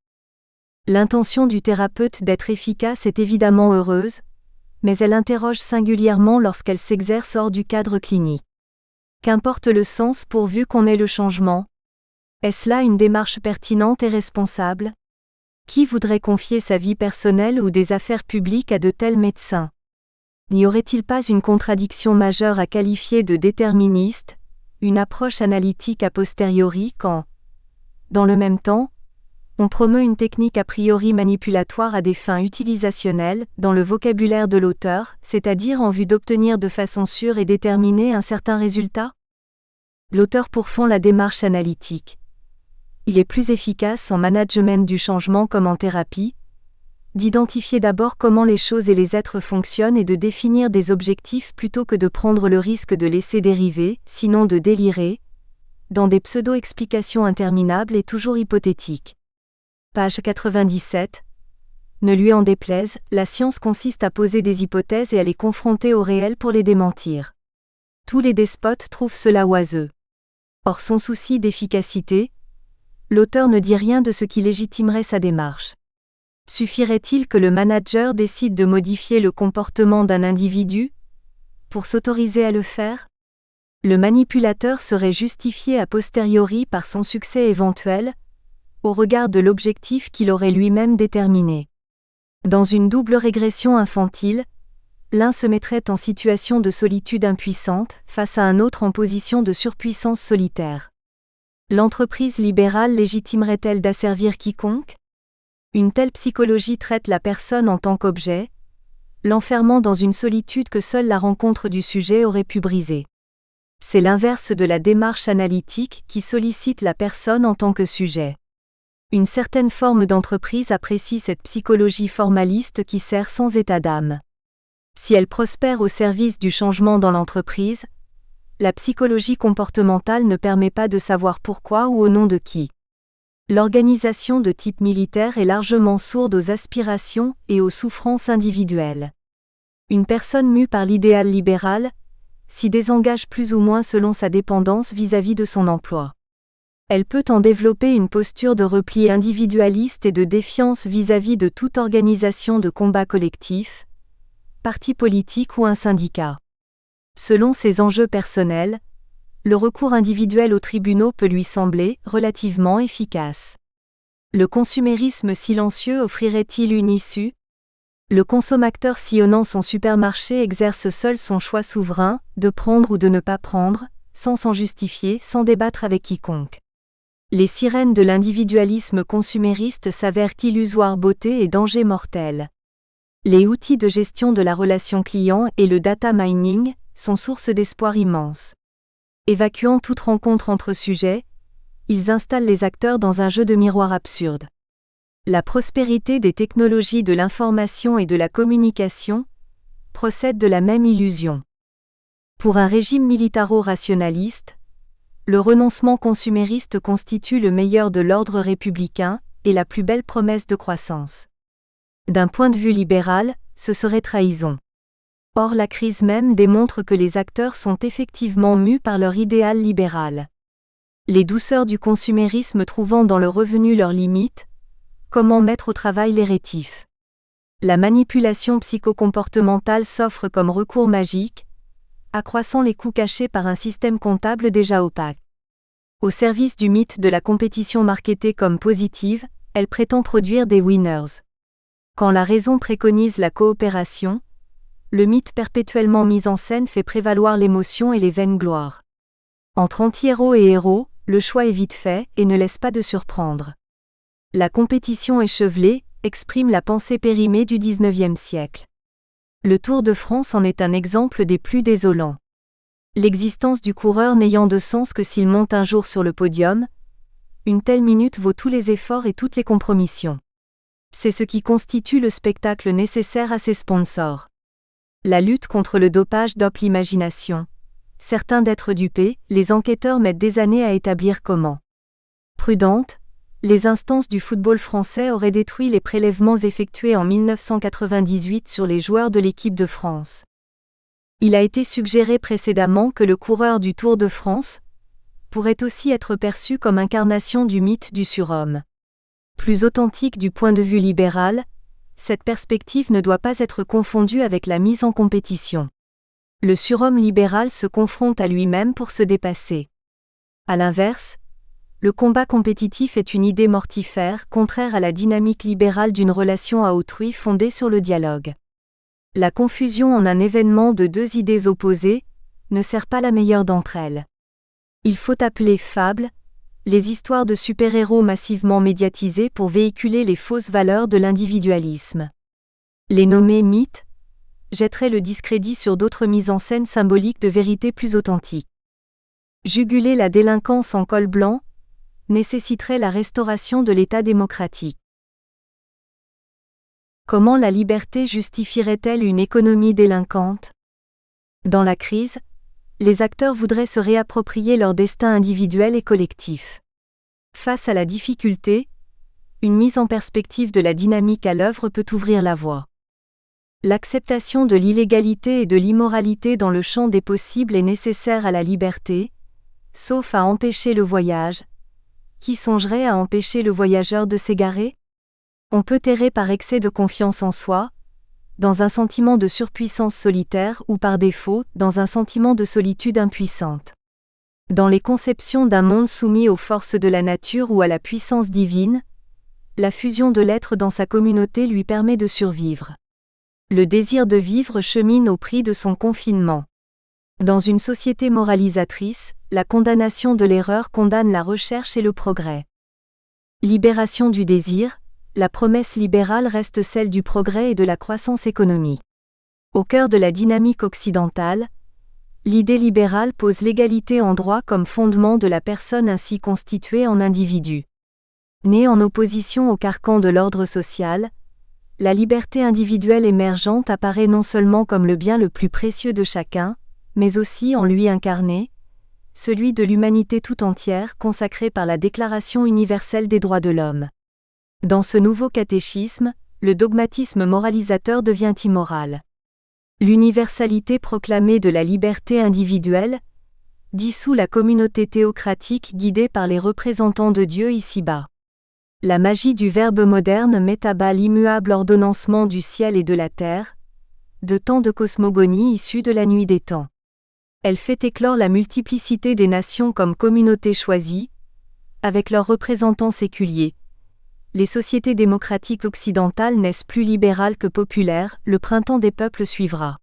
L'intention du thérapeute d'être efficace est évidemment heureuse, mais elle interroge singulièrement lorsqu'elle s'exerce hors du cadre clinique. Qu'importe le sens pourvu qu'on ait le changement? Est-ce là une démarche pertinente et responsable? Qui voudrait confier sa vie personnelle ou des affaires publiques à de tels médecins? N'y aurait-il pas une contradiction majeure à qualifier de déterministe, une approche analytique a posteriori quand, dans le même temps, on promeut une technique a priori manipulatoire à des fins utilisationnelles, dans le vocabulaire de l'auteur, c'est-à-dire en vue d'obtenir de façon sûre et déterminée un certain résultat? L'auteur pourfend la démarche analytique. Il est plus efficace en management du changement comme en thérapie, d'identifier d'abord comment les choses et les êtres fonctionnent et de définir des objectifs plutôt que de prendre le risque de laisser dériver, sinon de délirer, dans des pseudo-explications interminables et toujours hypothétiques. Page 97. Ne lui en déplaise, la science consiste à poser des hypothèses et à les confronter au réel pour les démentir. Tous les despotes trouvent cela oiseux. Or son souci d'efficacité, l'auteur ne dit rien de ce qui légitimerait sa démarche. Suffirait-il que le manager décide de modifier le comportement d'un individu pour s'autoriser à le faire? Le manipulateur serait justifié a posteriori par son succès éventuel, au regard de l'objectif qu'il aurait lui-même déterminé. Dans une double régression infantile, l'un se mettrait en situation de solitude impuissante face à un autre en position de surpuissance solitaire. L'entreprise libérale légitimerait-elle d'asservir quiconque? Une telle psychologie traite la personne en tant qu'objet, l'enfermant dans une solitude que seule la rencontre du sujet aurait pu briser. C'est l'inverse de la démarche analytique qui sollicite la personne en tant que sujet. Une certaine forme d'entreprise apprécie cette psychologie formaliste qui sert sans état d'âme. Si elle prospère au service du changement dans l'entreprise, la psychologie comportementale ne permet pas de savoir pourquoi ou au nom de qui. L'organisation de type militaire est largement sourde aux aspirations et aux souffrances individuelles. Une personne mue par l'idéal libéral s'y désengage plus ou moins selon sa dépendance vis-à-vis de son emploi. Elle peut en développer une posture de repli individualiste et de défiance vis-à-vis de toute organisation de combat collectif, parti politique ou un syndicat. Selon ses enjeux personnels, le recours individuel aux tribunaux peut lui sembler relativement efficace. Le consumérisme silencieux offrirait-il une issue? Le consommateur sillonnant son supermarché exerce seul son choix souverain, de prendre ou de ne pas prendre, sans s'en justifier, sans débattre avec quiconque. Les sirènes de l'individualisme consumériste s'avèrent qu'illusoire beauté et danger mortel. Les outils de gestion de la relation client et le data mining sont source d'espoir immense. Évacuant toute rencontre entre sujets, ils installent les acteurs dans un jeu de miroir absurde. La prospérité des technologies de l'information et de la communication procède de la même illusion. Pour un régime militaro-rationaliste, le renoncement consumériste constitue le meilleur de l'ordre républicain et la plus belle promesse de croissance. D'un point de vue libéral, ce serait trahison. Or la crise même démontre que les acteurs sont effectivement mus par leur idéal libéral. Les douceurs du consumérisme trouvant dans le revenu leurs limites, comment mettre au travail les rétifs? La manipulation psychocomportementale s'offre comme recours magique, accroissant les coûts cachés par un système comptable déjà opaque. Au service du mythe de la compétition marketée comme positive, elle prétend produire des winners. Quand la raison préconise la coopération, le mythe perpétuellement mis en scène fait prévaloir l'émotion et les vaines gloires. Entre anti-héros et héros, le choix est vite fait et ne laisse pas de surprendre. La compétition échevelée exprime la pensée périmée du XIXe siècle. Le Tour de France en est un exemple des plus désolants. L'existence du coureur n'ayant de sens que s'il monte un jour sur le podium, une telle minute vaut tous les efforts et toutes les compromissions. C'est ce qui constitue le spectacle nécessaire à ses sponsors. La lutte contre le dopage dope l'imagination. Certains d'être dupés, les enquêteurs mettent des années à établir comment. Prudentes, les instances du football français auraient détruit les prélèvements effectués en 1998 sur les joueurs de l'équipe de France. Il a été suggéré précédemment que le coureur du Tour de France pourrait aussi être perçu comme incarnation du mythe du surhomme. Plus authentique du point de vue libéral, cette perspective ne doit pas être confondue avec la mise en compétition. Le surhomme libéral se confronte à lui-même pour se dépasser. À l'inverse, le combat compétitif est une idée mortifère, contraire à la dynamique libérale d'une relation à autrui fondée sur le dialogue. La confusion en un événement de deux idées opposées ne sert pas la meilleure d'entre elles. Il faut appeler fable les histoires de super-héros massivement médiatisés pour véhiculer les fausses valeurs de l'individualisme. Les nommer mythes jetterait le discrédit sur d'autres mises en scène symboliques de vérité plus authentiques. Juguler la délinquance en col blanc nécessiterait la restauration de l'État démocratique. Comment la liberté justifierait-elle une économie délinquante ? Dans la crise, les acteurs voudraient se réapproprier leur destin individuel et collectif. Face à la difficulté, une mise en perspective de la dynamique à l'œuvre peut ouvrir la voie. L'acceptation de l'illégalité et de l'immoralité dans le champ des possibles est nécessaire à la liberté, sauf à empêcher le voyage. Qui songerait à empêcher le voyageur de s'égarer ? On peut errer par excès de confiance en soi, dans un sentiment de surpuissance solitaire ou par défaut, dans un sentiment de solitude impuissante. Dans les conceptions d'un monde soumis aux forces de la nature ou à la puissance divine, la fusion de l'être dans sa communauté lui permet de survivre. Le désir de vivre chemine au prix de son confinement. Dans une société moralisatrice, la condamnation de l'erreur condamne la recherche et le progrès. Libération du désir, la promesse libérale reste celle du progrès et de la croissance économique. Au cœur de la dynamique occidentale, l'idée libérale pose l'égalité en droit comme fondement de la personne ainsi constituée en individu. Née en opposition au carcan de l'ordre social, la liberté individuelle émergente apparaît non seulement comme le bien le plus précieux de chacun, mais aussi en lui incarné, celui de l'humanité tout entière consacré par la Déclaration universelle des droits de l'homme. Dans ce nouveau catéchisme, le dogmatisme moralisateur devient immoral. L'universalité proclamée de la liberté individuelle dissout la communauté théocratique guidée par les représentants de Dieu ici-bas. La magie du verbe moderne met à bas l'immuable ordonnancement du ciel et de la terre, de tant de cosmogonie issue de la nuit des temps. Elle fait éclore la multiplicité des nations comme communautés choisies, avec leurs représentants séculiers. Les sociétés démocratiques occidentales naissent plus libérales que populaires, le printemps des peuples suivra.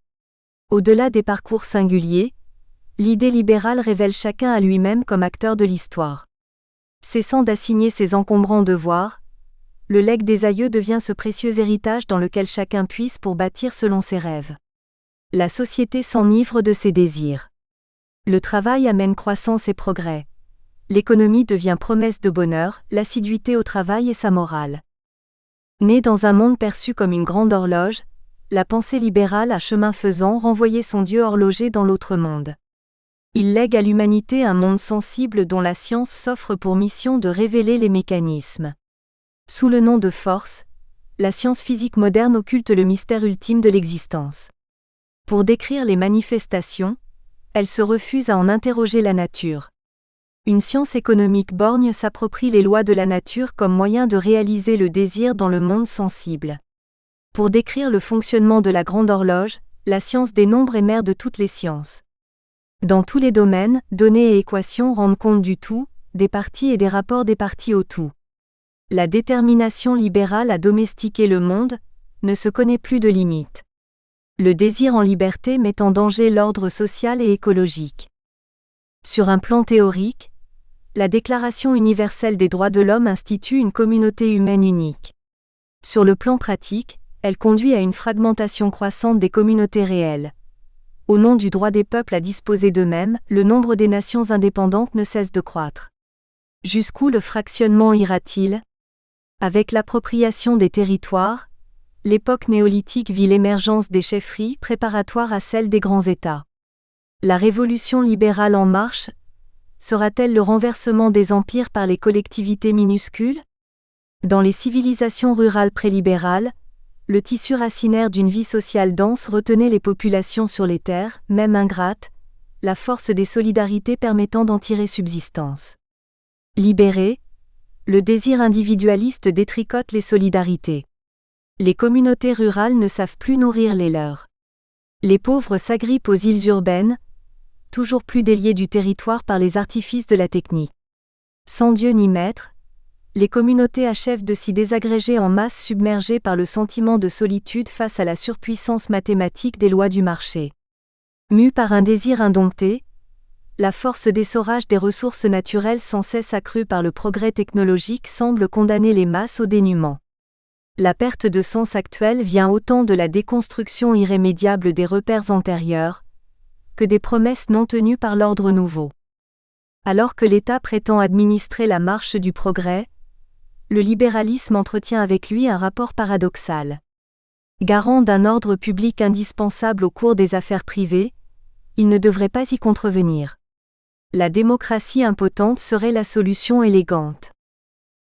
Au-delà des parcours singuliers, l'idée libérale révèle chacun à lui-même comme acteur de l'histoire. Cessant d'assigner ses encombrants devoirs, le legs des aïeux devient ce précieux héritage dans lequel chacun puise pour bâtir selon ses rêves. La société s'enivre de ses désirs. Le travail amène croissance et progrès. L'économie devient promesse de bonheur, l'assiduité au travail est sa morale. Née dans un monde perçu comme une grande horloge, la pensée libérale a chemin faisant renvoyé son Dieu horloger dans l'autre monde. Il lègue à l'humanité un monde sensible dont la science s'offre pour mission de révéler les mécanismes. Sous le nom de force, la science physique moderne occulte le mystère ultime de l'existence. Pour décrire les manifestations, elle se refuse à en interroger la nature. Une science économique borgne s'approprie les lois de la nature comme moyen de réaliser le désir dans le monde sensible. Pour décrire le fonctionnement de la grande horloge, la science des nombres est mère de toutes les sciences. Dans tous les domaines, données et équations rendent compte du tout, des parties et des rapports des parties au tout. La détermination libérale a domestiqué le monde, ne se connaît plus de limite. Le désir en liberté met en danger l'ordre social et écologique. Sur un plan théorique, la Déclaration universelle des droits de l'homme institue une communauté humaine unique. Sur le plan pratique, elle conduit à une fragmentation croissante des communautés réelles. Au nom du droit des peuples à disposer d'eux-mêmes, le nombre des nations indépendantes ne cesse de croître. Jusqu'où le fractionnement ira-t-il ? Avec l'appropriation des territoires, l'époque néolithique vit l'émergence des chefferies préparatoires à celle des grands États. La révolution libérale en marche sera-t-elle le renversement des empires par les collectivités minuscules ? Dans les civilisations rurales prélibérales, le tissu racinaire d'une vie sociale dense retenait les populations sur les terres, même ingrates, la force des solidarités permettant d'en tirer subsistance. Libéré, le désir individualiste détricote les solidarités. Les communautés rurales ne savent plus nourrir les leurs. Les pauvres s'agrippent aux îles urbaines, toujours plus déliées du territoire par les artifices de la technique. Sans Dieu ni maître, les communautés achèvent de s'y désagréger en masse submergées par le sentiment de solitude face à la surpuissance mathématique des lois du marché. Mues par un désir indompté, la force d'essorage des ressources naturelles sans cesse accrue par le progrès technologique semble condamner les masses au dénuement. La perte de sens actuelle vient autant de la déconstruction irrémédiable des repères antérieurs, que des promesses non tenues par l'ordre nouveau. Alors que l'État prétend administrer la marche du progrès, le libéralisme entretient avec lui un rapport paradoxal. Garant d'un ordre public indispensable au cours des affaires privées, il ne devrait pas y contrevenir. La démocratie impotente serait la solution élégante.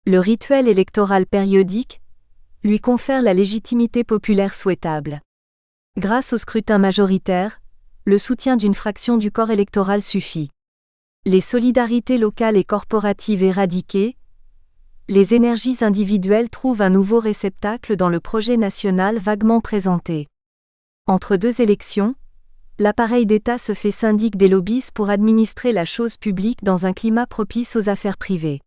Le rituel électoral périodique lui confère la légitimité populaire souhaitable. Grâce au scrutin majoritaire, le soutien d'une fraction du corps électoral suffit. Les solidarités locales et corporatives éradiquées, les énergies individuelles trouvent un nouveau réceptacle dans le projet national vaguement présenté. Entre deux élections, l'appareil d'État se fait syndic des lobbies pour administrer la chose publique dans un climat propice aux affaires privées.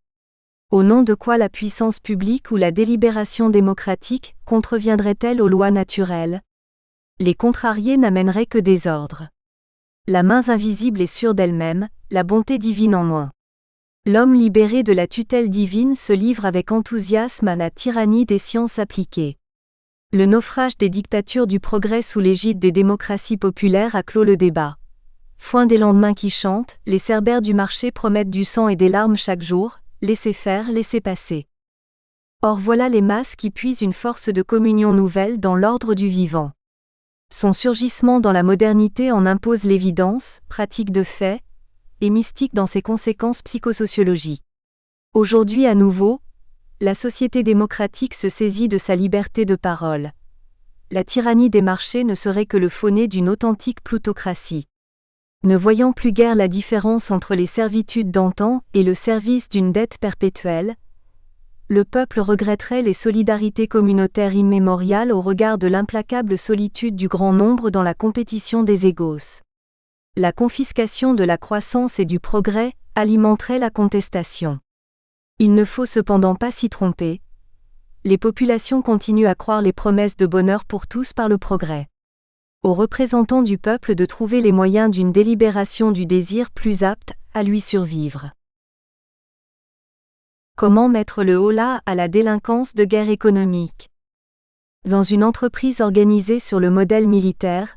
Au nom de quoi la puissance publique ou la délibération démocratique contreviendrait-elle aux lois naturelles ? Les contrariés n'amèneraient que désordre. La main invisible est sûre d'elle-même, la bonté divine en moins. L'homme libéré de la tutelle divine se livre avec enthousiasme à la tyrannie des sciences appliquées. Le naufrage des dictatures du progrès sous l'égide des démocraties populaires a clos le débat. Foin des lendemains qui chantent, les cerbères du marché promettent du sang et des larmes chaque jour, laissez faire, laissez passer. Or voilà les masses qui puisent une force de communion nouvelle dans l'ordre du vivant. Son surgissement dans la modernité en impose l'évidence, pratique de fait, et mystique dans ses conséquences psychosociologiques. Aujourd'hui à nouveau, la société démocratique se saisit de sa liberté de parole. La tyrannie des marchés ne serait que le faux-nez d'une authentique plutocratie. Ne voyant plus guère la différence entre les servitudes d'antan et le service d'une dette perpétuelle, le peuple regretterait les solidarités communautaires immémoriales au regard de l'implacable solitude du grand nombre dans la compétition des égos. La confiscation de la croissance et du progrès alimenterait la contestation. Il ne faut cependant pas s'y tromper. Les populations continuent à croire les promesses de bonheur pour tous par le progrès. Aux représentants du peuple de trouver les moyens d'une délibération du désir plus apte à lui survivre. Comment mettre le holà à la délinquance de guerre économique ? Dans une entreprise organisée sur le modèle militaire,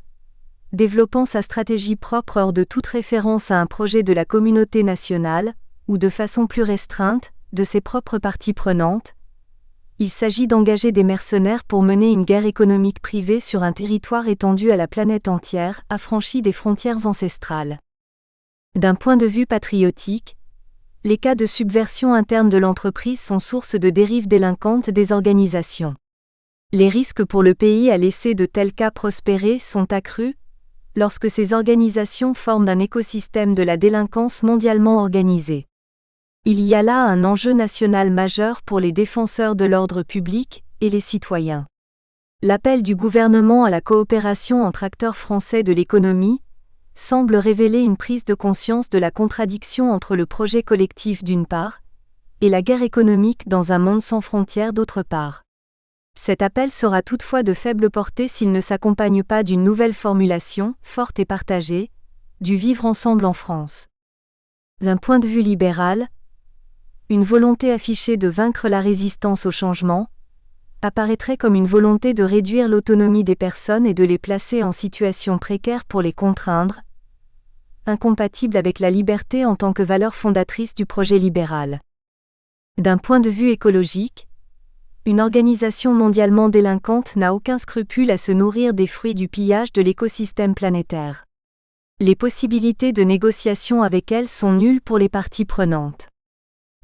développant sa stratégie propre hors de toute référence à un projet de la communauté nationale, ou de façon plus restreinte, de ses propres parties prenantes, il s'agit d'engager des mercenaires pour mener une guerre économique privée sur un territoire étendu à la planète entière, affranchi des frontières ancestrales. D'un point de vue patriotique, les cas de subversion interne de l'entreprise sont source de dérives délinquantes des organisations. Les risques pour le pays à laisser de tels cas prospérer sont accrus, lorsque ces organisations forment un écosystème de la délinquance mondialement organisé. Il y a là un enjeu national majeur pour les défenseurs de l'ordre public et les citoyens. L'appel du gouvernement à la coopération entre acteurs français de l'économie semble révéler une prise de conscience de la contradiction entre le projet collectif d'une part, et la guerre économique dans un monde sans frontières d'autre part. Cet appel sera toutefois de faible portée s'il ne s'accompagne pas d'une nouvelle formulation, forte et partagée, du vivre ensemble en France. D'un point de vue libéral, une volonté affichée de vaincre la résistance au changement apparaîtrait comme une volonté de réduire l'autonomie des personnes et de les placer en situation précaire pour les contraindre, incompatible avec la liberté en tant que valeur fondatrice du projet libéral. D'un point de vue écologique, une organisation mondialement délinquante n'a aucun scrupule à se nourrir des fruits du pillage de l'écosystème planétaire. Les possibilités de négociation avec elle sont nulles pour les parties prenantes.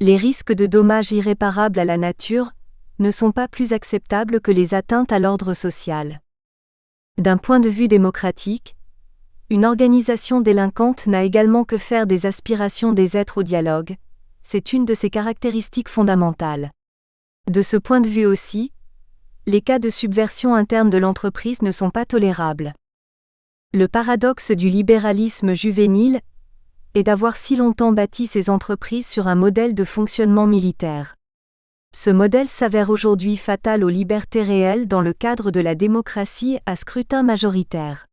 Les risques de dommages irréparables à la nature ne sont pas plus acceptables que les atteintes à l'ordre social. D'un point de vue démocratique, une organisation délinquante n'a également que faire des aspirations des êtres au dialogue, c'est une de ses caractéristiques fondamentales. De ce point de vue aussi, les cas de subversion interne de l'entreprise ne sont pas tolérables. Le paradoxe du libéralisme juvénile est d'avoir si longtemps bâti ces entreprises sur un modèle de fonctionnement militaire. Ce modèle s'avère aujourd'hui fatal aux libertés réelles dans le cadre de la démocratie à scrutin majoritaire.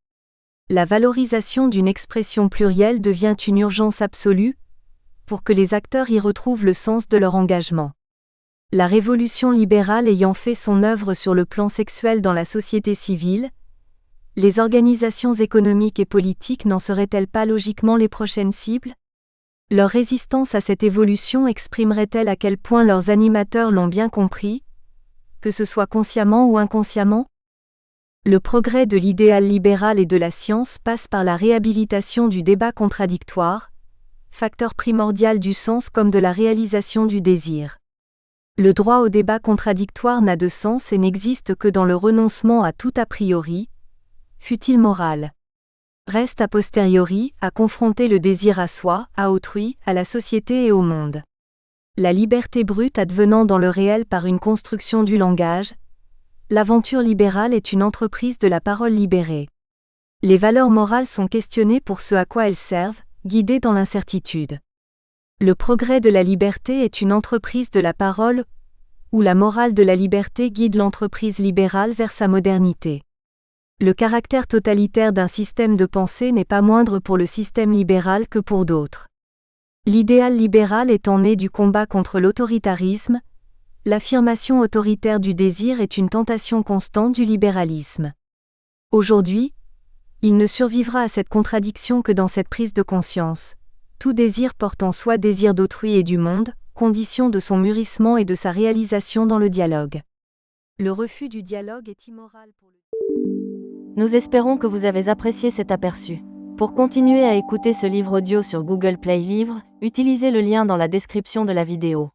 La valorisation d'une expression plurielle devient une urgence absolue pour que les acteurs y retrouvent le sens de leur engagement. La révolution libérale ayant fait son œuvre sur le plan sexuel dans la société civile, les organisations économiques et politiques n'en seraient-elles pas logiquement les prochaines cibles ? Leur résistance à cette évolution exprimerait-elle à quel point leurs animateurs l'ont bien compris, que ce soit consciemment ou inconsciemment ? Le progrès de l'idéal libéral et de la science passe par la réhabilitation du débat contradictoire, facteur primordial du sens comme de la réalisation du désir. Le droit au débat contradictoire n'a de sens et n'existe que dans le renoncement à tout a priori, fût-il moral. Reste a posteriori à confronter le désir à soi, à autrui, à la société et au monde. La liberté brute advenant dans le réel par une construction du langage, l'aventure libérale est une entreprise de la parole libérée. Les valeurs morales sont questionnées pour ce à quoi elles servent, guidées dans l'incertitude. Le progrès de la liberté est une entreprise de la parole, où la morale de la liberté guide l'entreprise libérale vers sa modernité. Le caractère totalitaire d'un système de pensée n'est pas moindre pour le système libéral que pour d'autres. L'idéal libéral étant né du combat contre l'autoritarisme, l'affirmation autoritaire du désir est une tentation constante du libéralisme. Aujourd'hui, il ne survivra à cette contradiction que dans cette prise de conscience. Tout désir porte en soi désir d'autrui et du monde, condition de son mûrissement et de sa réalisation dans le dialogue. Le refus du dialogue est immoral pour le... Nous espérons que vous avez apprécié cet aperçu. Pour continuer à écouter ce livre audio sur Google Play Livres, utilisez le lien dans la description de la vidéo.